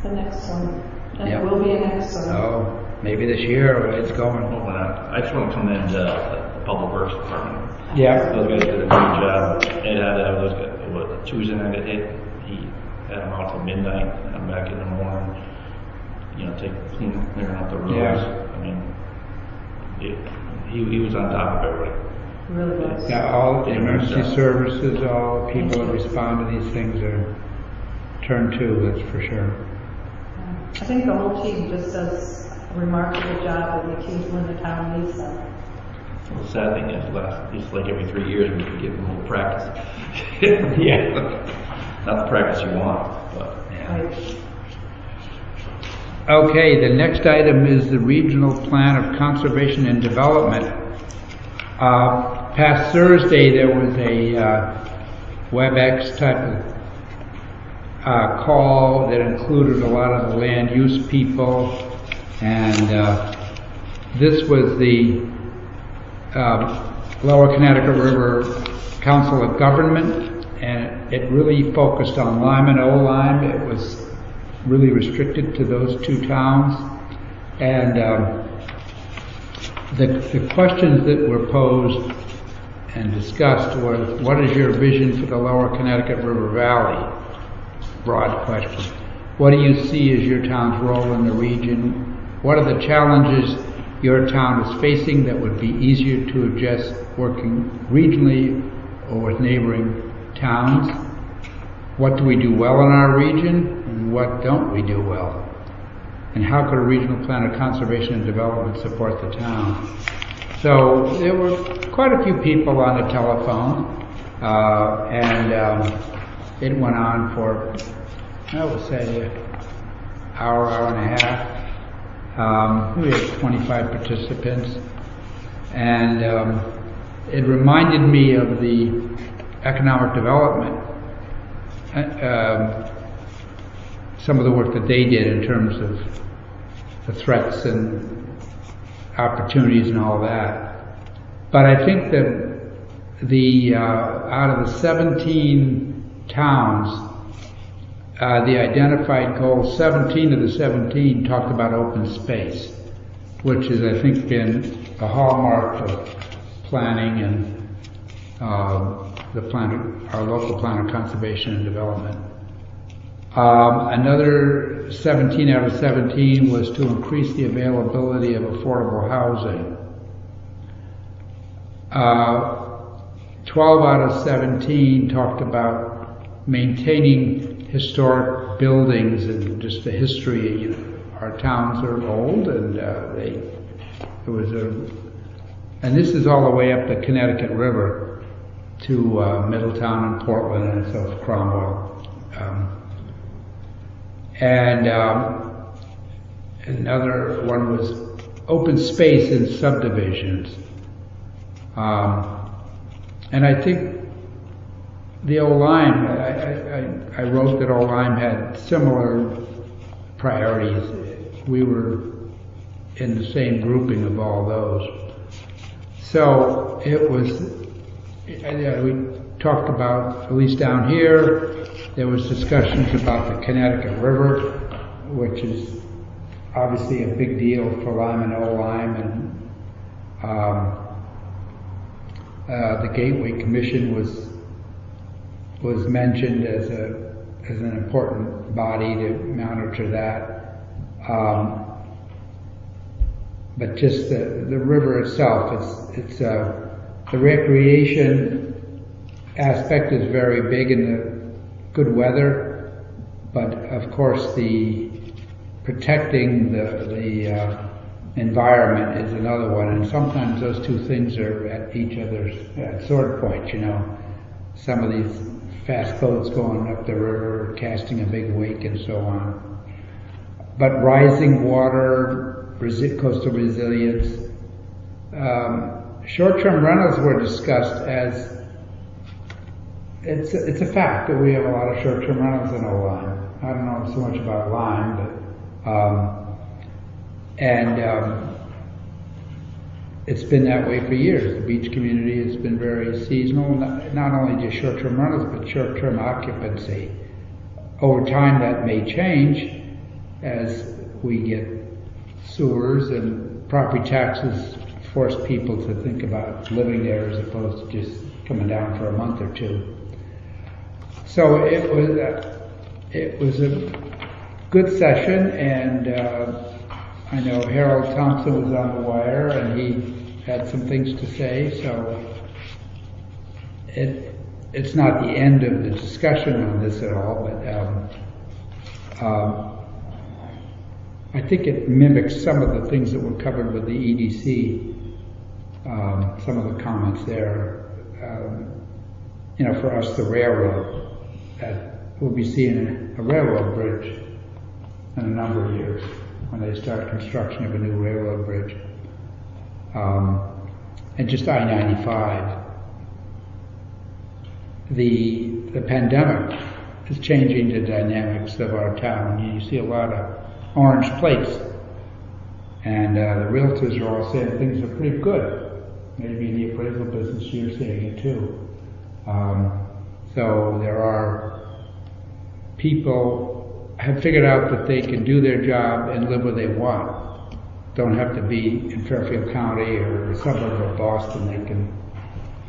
the next one. And there will be a next one. Oh, maybe this year it's going. Well, I just want to commend the Public Works Department. Yeah. Those guys did a great job. Ed had those guys, Tuesday night at 8, he had them out till midnight, and I'm back in the morning, clearing up the roads. Yeah. I mean, he was on top of everybody. Really was. Yeah, all the emergency services, all the people that respond to these things are turned to, that's for sure. I think the whole team just does a remarkable job of the teams when the town needs them. Well, the sad thing is, it's like every 3 years we give them a little practice. Yeah. Not the practice you want, but. Yeah. Right. Okay, the next item is the Regional Plan of Conservation and Development. Past Thursday there was a WebEx type of call that included a lot of the land use people, and this was the Lower Connecticut River Council of Government, and it really focused on Lyme and Olyme. It was really restricted to those two towns, and the questions that were posed and discussed was, what is your vision for the Lower Connecticut River Valley? Broad question. What do you see as your town's role in the region? What are the challenges your town is facing that would be easier to address working regionally or with neighboring towns? What do we do well in our region, and what don't we do well? And how could a regional plan of conservation and development support the town? So there were quite a few people on the telephone, and it went on for, I would say, hour and a half. We had 25 participants, and it reminded me of the economic development, some of the work that they did in terms of the threats and opportunities and all that. But I think that out of the 17 towns, the identified goals, 17 of the 17 talked about open space, which has, I think, been a hallmark of planning and our local plan of conservation and development. Another 17 out of 17 was to increase the availability of affordable housing. 12 out of 17 talked about maintaining historic buildings and just the history. Our towns are old, and and this is all the way up the Connecticut River to Middletown and Portland and South Cromwell. Another one was open space in subdivisions. And I think the Old Lyme, I wrote that Old Lyme had similar priorities. We were in the same grouping of all those. So it was, we talked about, at least down here, there was discussions about the Connecticut River, which is obviously a big deal for Lyme and Old Lyme, and the Gateway Commission was mentioned as an important body to monitor that. But just the river itself, it's the recreation aspect is very big in the good weather, but of course the protecting the environment is another one, and sometimes those two things are at each other's sword points. Some of these fast boats going up the river, casting a big wake, and so on. But rising water, coastal resilience, short-term rentals were discussed as it's a fact that we have a lot of short-term rentals in Old Lyme. I don't know so much about Lyme, but it's been that way for years. The beach community has been very seasonal, not only just short-term rentals, but short-term occupancy. Over time that may change as we get sewers and property taxes force people to think about living there as opposed to just coming down for a month or two. So it was a good session, and I know Harold Thompson was on the wire, and he had some things to say. So it's not the end of the discussion on this at all, but I think it mimics some of the things that were covered with the EDC. Some of the comments there. For us, the railroad, we'll be seeing a railroad bridge in a number of years when they start construction of a new railroad bridge. And just I-95. The pandemic is changing the dynamics of our town. You see a lot of orange plates, and the realtors are all saying things are pretty good. Maybe in the appraisal business you're seeing it too. So there are people have figured out that they can do their job and live where they want. Don't have to be in Fairfield County or a suburb of Boston. They can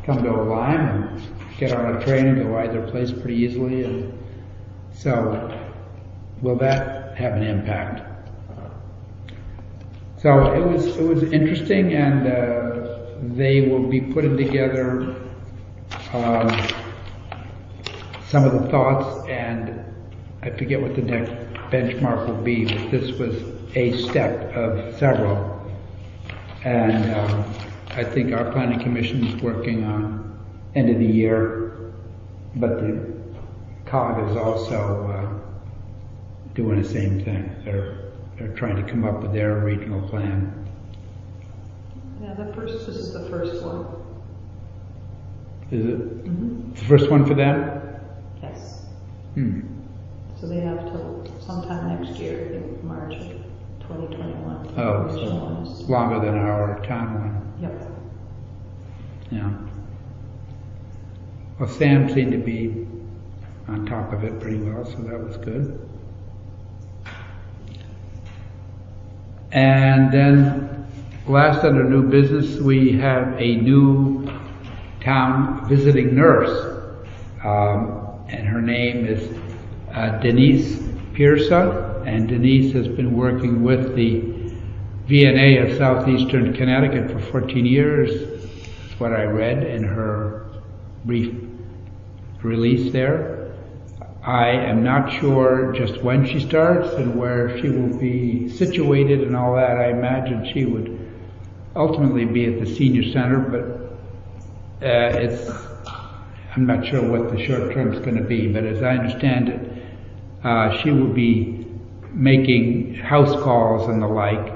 come to Old Lyme and get on a train and go either place pretty easily. And so will that have an impact? So it was interesting, and they will be putting together some of the thoughts, and I forget what the next benchmark will be, but this was a step of several. And I think our planning commission is working on end of the year, but the COG is also doing the same thing. They're trying to come up with their regional plan. Yeah, this is the first one. Is it? Mm-hmm. The first one for them? Yes. So they have till sometime next year, I think March of 2021. Oh, so longer than our town one. Yep. Yeah. Well, Sam seemed to be on top of it pretty well, so that was good. And then, last under new business, we have a new town visiting nurse, and her name is Denise Pierce, and Denise has been working with the VNA of Southeastern Connecticut for 14 years. That's what I read in her brief release there. I am not sure just when she starts and where she will be situated and all that. I imagine she would ultimately be at the senior center, but I'm not sure what the short term is going to be. But as I understand it, she will be making house calls and the like.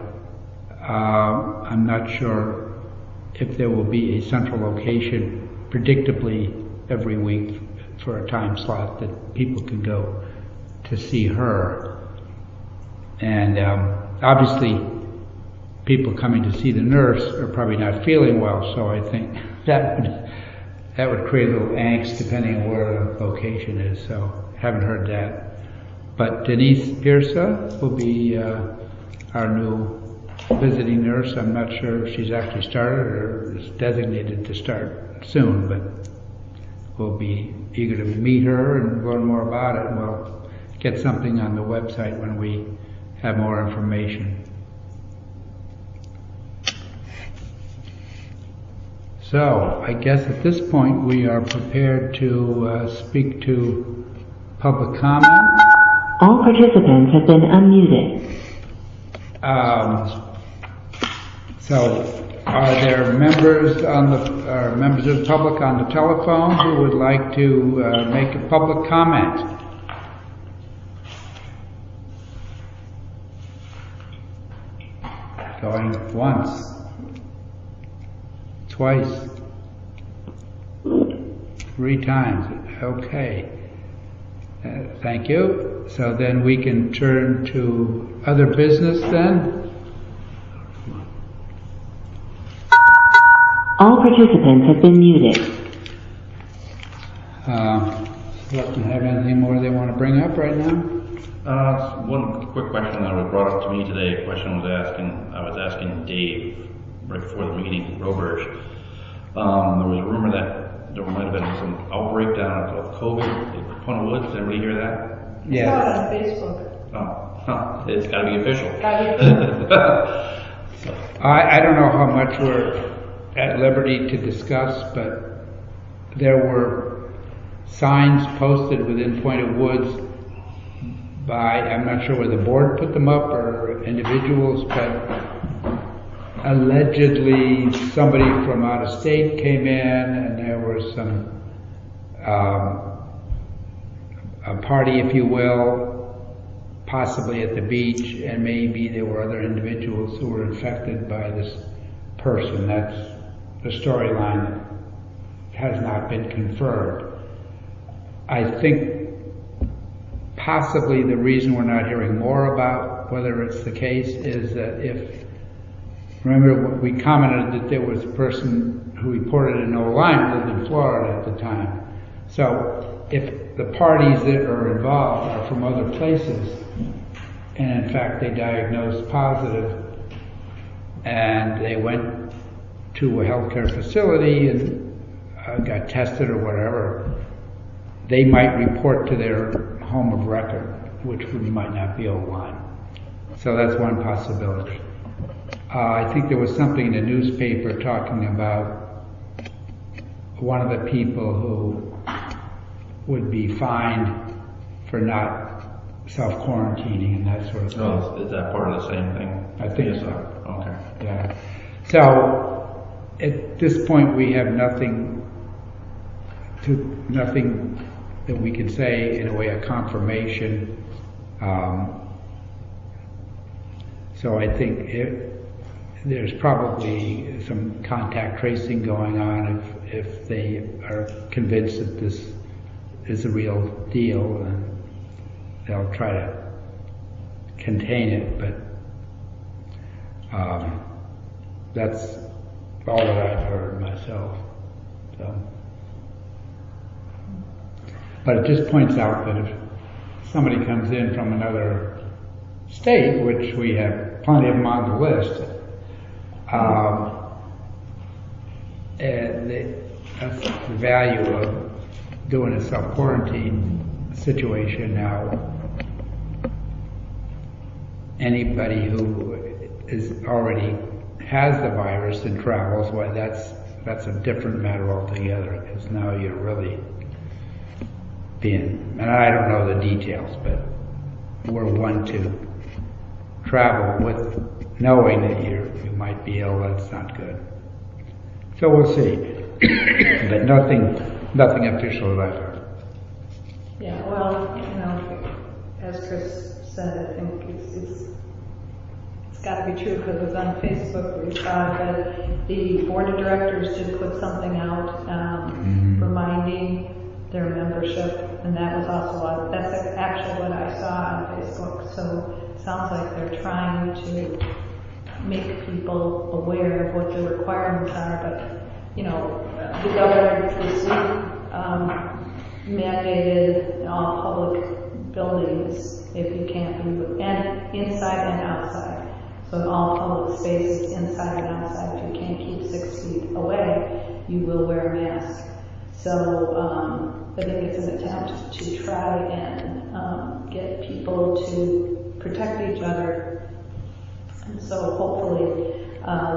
I'm not sure if there will be a central location predictably every week for a time slot that people can go to see her. And obviously people coming to see the nurse are probably not feeling well, so I think that would create a little angst depending on where the location is, so haven't heard that. But Denise Pierce will be our new visiting nurse. I'm not sure if she's actually started or is designated to start soon, but we'll be eager to meet her and learn more about it. And we'll get something on the website when we have more information. So I guess at this point we are prepared to speak to public comment. All participants have been unmuted. So are there members members of the public on the telephone who would like to make a public comment? Going once, twice, 3 times. Okay. Thank you. So then we can turn to other business then. All participants have been muted. Selectmen have anything more they want to bring up right now? One quick question that was brought up to me today. A question I was asking Dave right before the meeting, Roberge. There was a rumor that there might have been some outbreak down of COVID in Point of Woods. Did anybody hear that? Yeah. I saw it on Facebook. It's got to be official. I don't know how much we're at liberty to discuss, but there were signs posted within Point of Woods by, I'm not sure whether the board put them up or individuals, but allegedly somebody from out of state came in and there was some a party, if you will, possibly at the beach, and maybe there were other individuals who were infected by this person. That's the storyline that has not been confirmed. I think possibly the reason we're not hearing more about whether it's the case is that remember we commented that there was a person who reported in no line lived in Florida at the time. So if the parties that are involved are from other places, and in fact they diagnosed positive and they went to a healthcare facility and got tested or whatever, they might report to their home of record, which might not be O-line. So that's one possibility. I think there was something in the newspaper talking about one of the people who would be fined for not self-quarantining and that sort of thing. Oh, is that part of the same thing? I think Yes, so. Okay. Yeah. So at this point we have nothing that we can say in a way a confirmation. So I think there's probably some contact tracing going on if they are convinced that this is a real deal, and they'll try to contain it, but that's all that I've heard myself. So. But it just points out that if somebody comes in from another state, which we have plenty of them on the list, that's the value of doing a self-quarantine situation now. Anybody who is already has the virus and travels, well, that's a different matter altogether, because now you're really being, and I don't know the details, but we're one to travel with knowing that you might be ill. That's not good. So we'll see. But nothing official that I've heard. Yeah, well, as Chris said, I think it's got to be true, because it was on Facebook. We saw that the board of directors did put something out reminding their membership, and that was also that's actually what I saw on Facebook. So it sounds like they're trying to make people aware of what the requirements are. But the governor this week mandated all public buildings, if you can't be, and inside and outside. So in all public spaces, inside and outside, if you can't keep 6 feet away, you will wear a mask. So I think it's an attempt to try and get people to protect each other. And so hopefully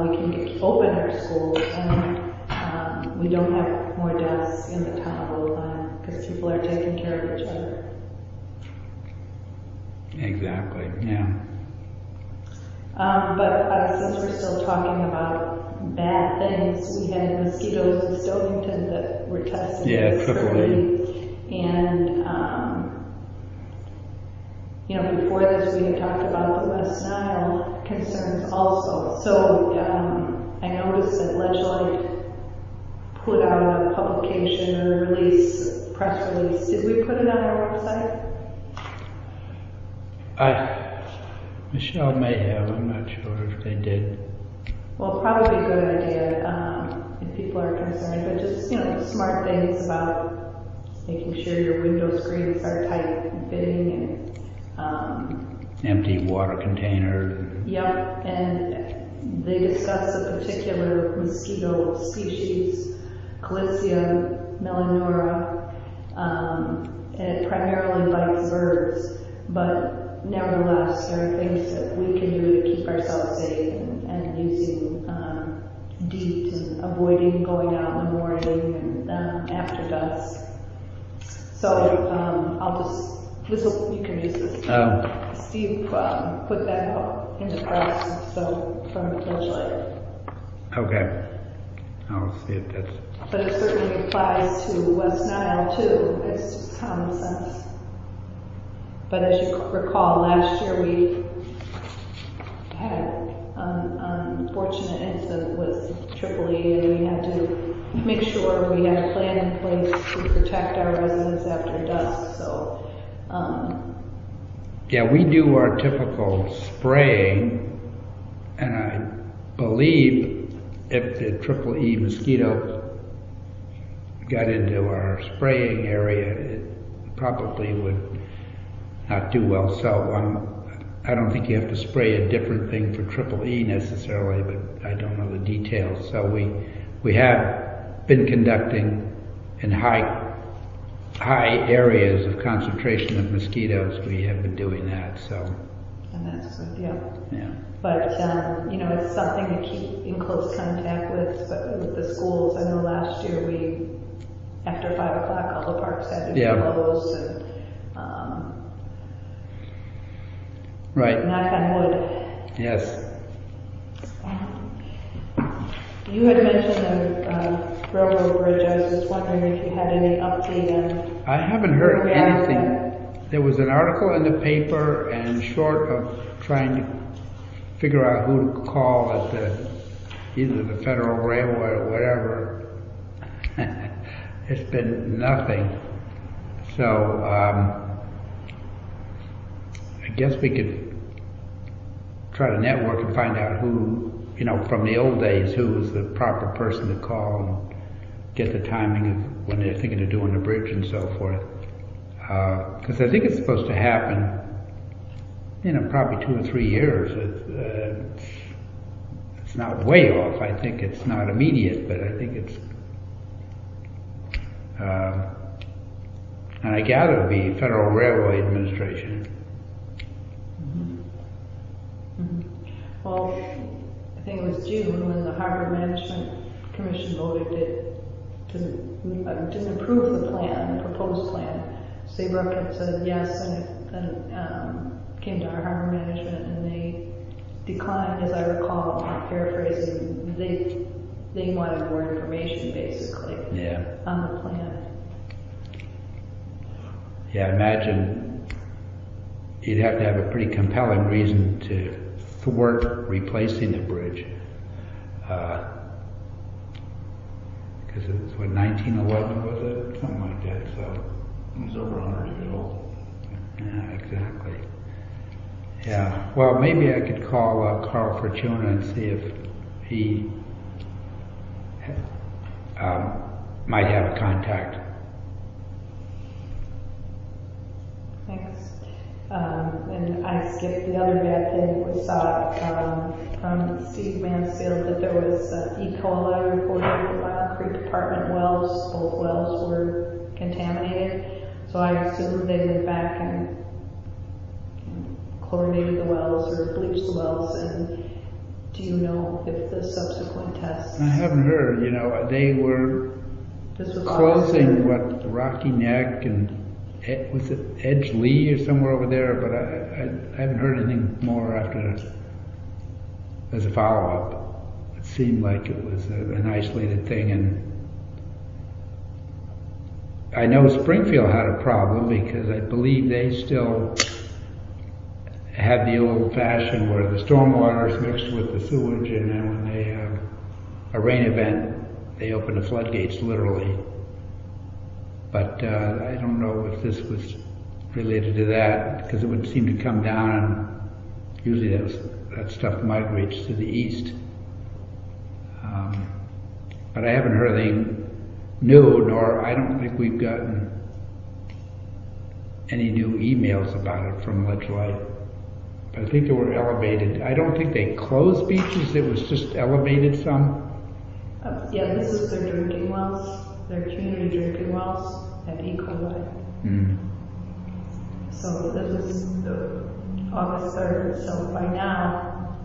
we can open our schools and we don't have more deaths in the town of Oakland, because people are taking care of each other. Exactly, yeah. But since we're still talking about bad things, we had mosquitoes in Stonington that were tested. Yeah, triple E. And, before this we had talked about the West Nile concerns also. So I noticed that Ledgelight put out a publication or press release. Did we put it on our website? Michelle may have, I'm not sure if they did. Well, probably a good idea if people are concerned, but just, smart things about making sure your window screens are tight and fitting and empty water containers. Yep, and they discuss a particular mosquito species, Calicia melanura, and it primarily bites birds, but nevertheless, there are things that we can do to keep ourselves safe, and using DEET and avoiding going out in the morning and after dusk. So you can use this. Steve put that out in the press, so from Ledgelight. Okay. I'll see if that's... But it certainly applies to West Nile too. It's just common sense. But as you recall, last year we had an unfortunate incident with Triple E, and we had to make sure we had a plan in place to protect our residents after dusk. So, yeah, we do our typical spraying, and I believe if the Triple E mosquito got into our spraying area, it probably would not do well. So I don't think you have to spray a different thing for Triple E necessarily, but I don't know the details. So we have been conducting in high areas of concentration of mosquitoes. We have been doing that. So. And that's good, yeah. Yeah. But it's something to keep in close contact with the schools. I know last year after 5 o'clock, all the parks had to be closed, and right. Knock on wood. Yes. You had mentioned the railroad bridge. I was just wondering if you had any update on. I haven't heard anything. There was an article in the paper, and short of trying to figure out who to call at either the Federal Railway or whatever, it's been nothing. So I guess we could try to network and find out who, from the old days, who was the proper person to call and get the timing of when they're thinking of doing the bridge and so forth. Because I think it's supposed to happen, probably 2 or 3 years. It's not way off. I think it's not immediate, but I think it's And I gather it'd be Federal Railway Administration. Well, I think it was June when the Harbor Management Commission voted it didn't approve the plan, the proposed plan. Saybrook had said yes, and it then came to our harbor management, and they declined, as I recall, I'm paraphrasing, they wanted more information basically on the plan. Yeah, I imagine you'd have to have a pretty compelling reason to thwart replacing the bridge. Because it was, what, 1911 was it? Something like that, so. It was over 100 years old. Yeah, exactly. Yeah, well, maybe I could call Carl Fortuna and see if he might have a contact. Thanks. And I skipped the other bad thing. We saw from Steve Mansfield that there was E. coli reported in Mile Creek apartment wells. Both wells were contaminated. So I assume they went back and chlorinated the wells or bleached the wells. And do you know if the subsequent tests? I haven't heard. You know, they were closing Rocky Neck and was it Edge Lee or somewhere over there, but I haven't heard anything more after as a follow-up. It seemed like it was an isolated thing, and I know Springfield had a problem because I believe they still had the old-fashioned where the stormwater is mixed with the sewage, and then when they have a rain event, they open the floodgates literally. But I don't know if this was related to that, because it would seem to come down, and usually that stuff migrates to the east. But I haven't heard anything new, nor I don't think we've gotten any new emails about it from Ledge Light. But I think they were elevated. I don't think they closed beaches, it was just elevated some. Yeah, this is their drinking wells. Their community drinking wells had E. coli. So this was August 3rd, so by now,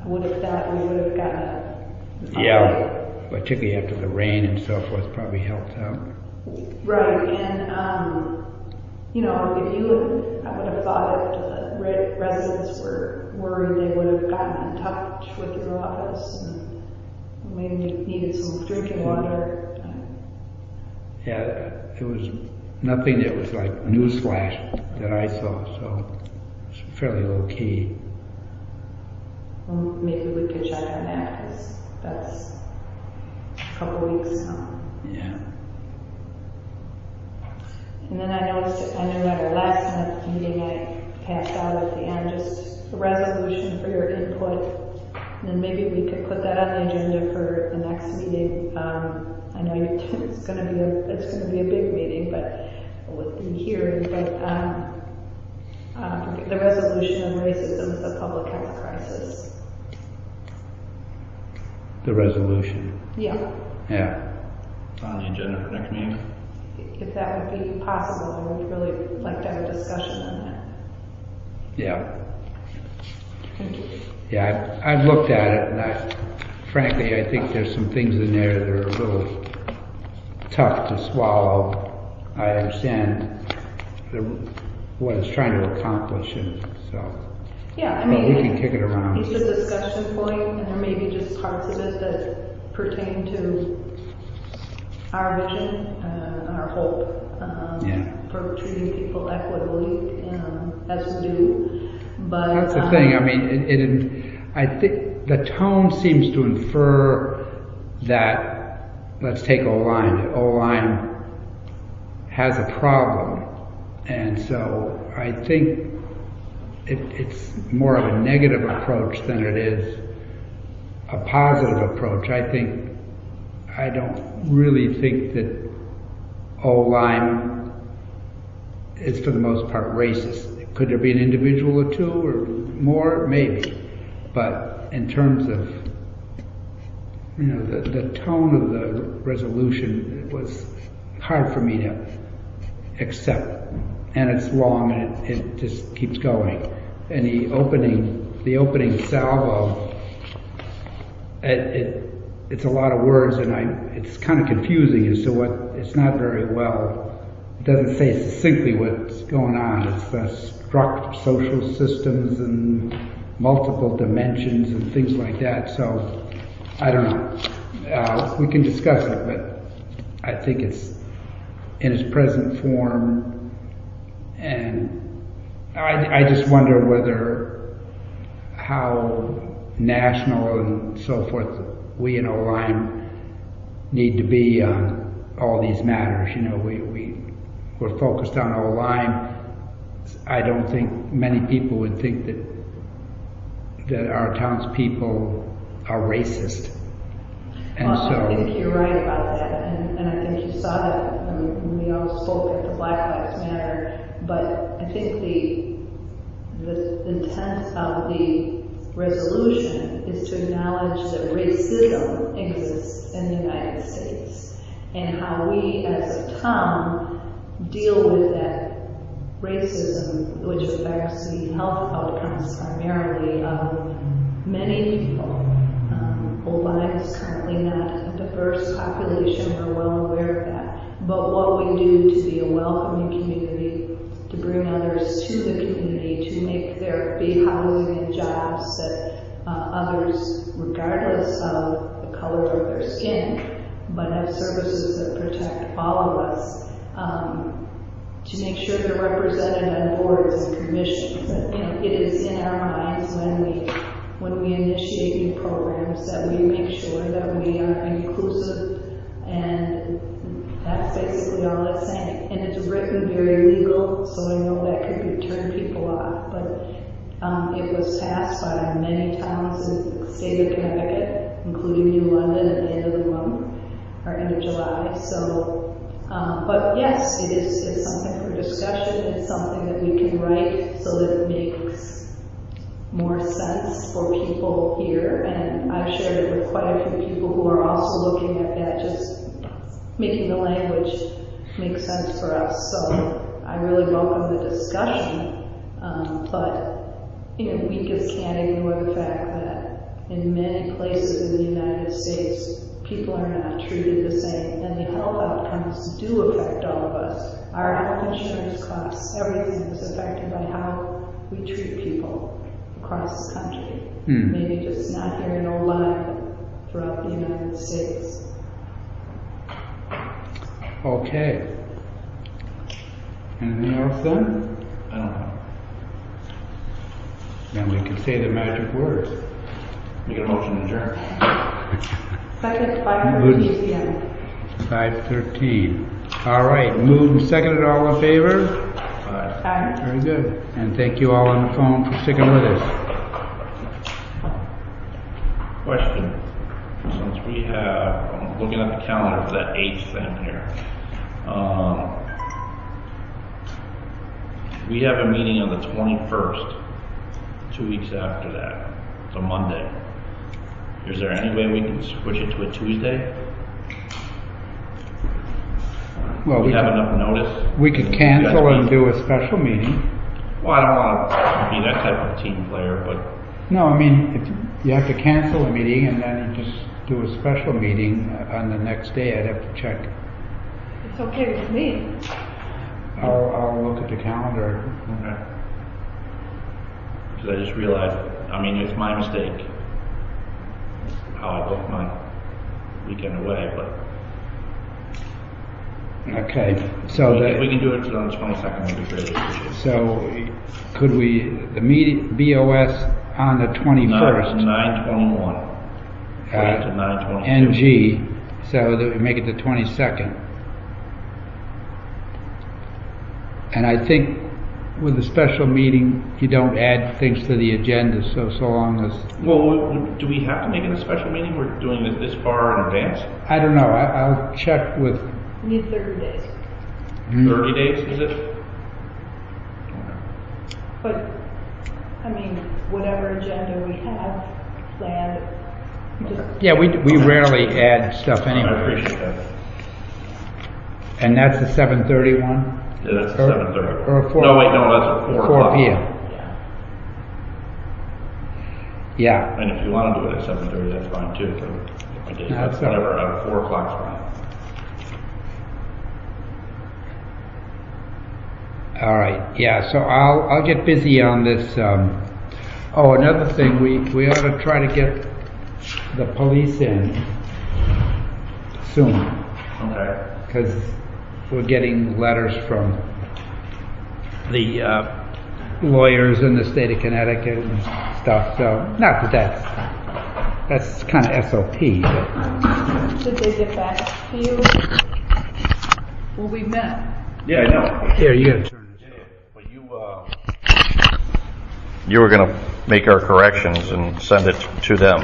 I would have thought we would have gotten a yeah, particularly after the rain and so forth, probably helped out. Right, and you know, I would have thought if the residents were worried, they would have gotten in touch with your office and maybe needed some drinking water. Yeah, it was nothing that was like newsflash that I saw, so it's fairly low key. Well, maybe we could check on that, because that's a couple weeks now. Yeah. And then I noticed, I knew at our last meeting I passed out at the end just a resolution for your input. And then maybe we could put that on the agenda for the next meeting. I know it's going to be a big meeting, but with the hearing. But the resolution of racism is a public health crisis. The resolution. Yeah. Yeah. It's on the agenda for next meeting. If that would be possible, I would really like to have a discussion on that. Yeah. Thank you. Yeah, I've looked at it, and frankly, I think there's some things in there that are a little tough to swallow. I understand what it's trying to accomplish, and so. Yeah, I mean, we can kick it around. It's a discussion point, and there may be just parts of it that pertain to our vision, our hope for treating people equitably, as we do. But that's the thing. I mean, I think the tone seems to infer that, let's take O-Line. That O-Line has a problem, and so I think it's more of a negative approach than it is a positive approach. I don't really think that O-Line is for the most part racist. Could there be an individual or two or more? Maybe. But in terms of the tone of the resolution was hard for me to accept, and it's long and it just keeps going. And the opening salvo, it's a lot of words, and it's kind of confusing as to what. It's not very well. It doesn't say succinctly what's going on. It's structured social systems and multiple dimensions and things like that. So I don't know. We can discuss it, but I think it's in its present form, and I just wonder how national and so forth we in O-Line need to be on all these matters. We're focused on O-Line. I don't think many people would think that our townspeople are racist. And well, I think you're right about that, and I think you saw that. I mean, we all spoke at the Black Lives Matter, but I think the intent of the resolution is to acknowledge that racism exists in the United States, and how we as a town deal with that racism, which affects the health outcomes primarily of many people. O-Line is currently not a diverse population, we're well aware of that. But what we do to be a welcoming community, to bring others to the community, to make there be housing and jobs that others, regardless of the color of their skin, but have services that protect all of us, to make sure they're represented on boards and commissions. It is in our minds when we initiate new programs that we make sure that we are inclusive, and that's basically all it's saying. And it's written very legal, so I know that could turn people off, but it was passed by many towns in the state of Connecticut, including New London at the end of the month, or end of July. So, but yes, it's something for discussion. It's something that we can write so that it makes more sense for people here, and I've shared it with quite a few people who are also looking at that, just making the language make sense for us. So I really welcome the discussion, but we just can't ignore the fact that in many places in the United States, people are not treated the same, and the health outcomes do affect all of us. Our health insurance costs, everything is affected by how we treat people across the country. Maybe just not here in O-Line, but throughout the United States. Okay. Anything else then? I don't know. Then we can say the magic words. Make a motion to adjourn. Second, 5:13 p.m. 5:13. All right, moved and seconded, all in favor? Aye. Very good. And thank you all on the phone for sticking with us. Question. Since we have, I'm looking at the calendar for that H thing here. We have a meeting on the 21st, 2 weeks after that. It's a Monday. Is there any way we can switch it to a Tuesday? Well, we have enough notice? We could cancel and do a special meeting. Well, I don't want to be that type of team player, but... No, I mean, if you have to cancel a meeting and then you just do a special meeting on the next day, I'd have to check. It's okay with me. I'll look at the calendar. Okay. Because I just realized, I mean, it's my mistake how I booked my weekend away, but... Okay, so if we can do it on the 22nd, that'd be greatly appreciated. So, could we, the meeting, BOS on the 21st? 9/21. Put it to 9/22. NG, so that we make it the 22nd. And I think with a special meeting, you don't add things to the agenda, so long as... Well, do we have to make it a special meeting? We're doing it this far in advance? I don't know, I'll check with... We need 30 days. 30 days, is it? But, I mean, whatever agenda we have planned, Yeah, we rarely add stuff I anyway. appreciate that. And that's the 7:30 one? Yeah, that's a Or- 7:30. or 4 No, wait, no, that's a 4 o'clock. 4 p.m. Yeah, And if you want to do it at 7:30, that's fine too, so my day, That's all right. whatever, 4 o'clock's fine. all right, yeah, so I'll get busy on this. Oh, another thing, we ought to try to get the police in soon, Okay. because we're getting letters from the lawyers in the state of Connecticut and stuff, so, not that that's kind of SOP, but, Did they get back to you? Well, we met. Yeah, I know. here, you gotta turn this off. But you were gonna make our corrections and send it to them.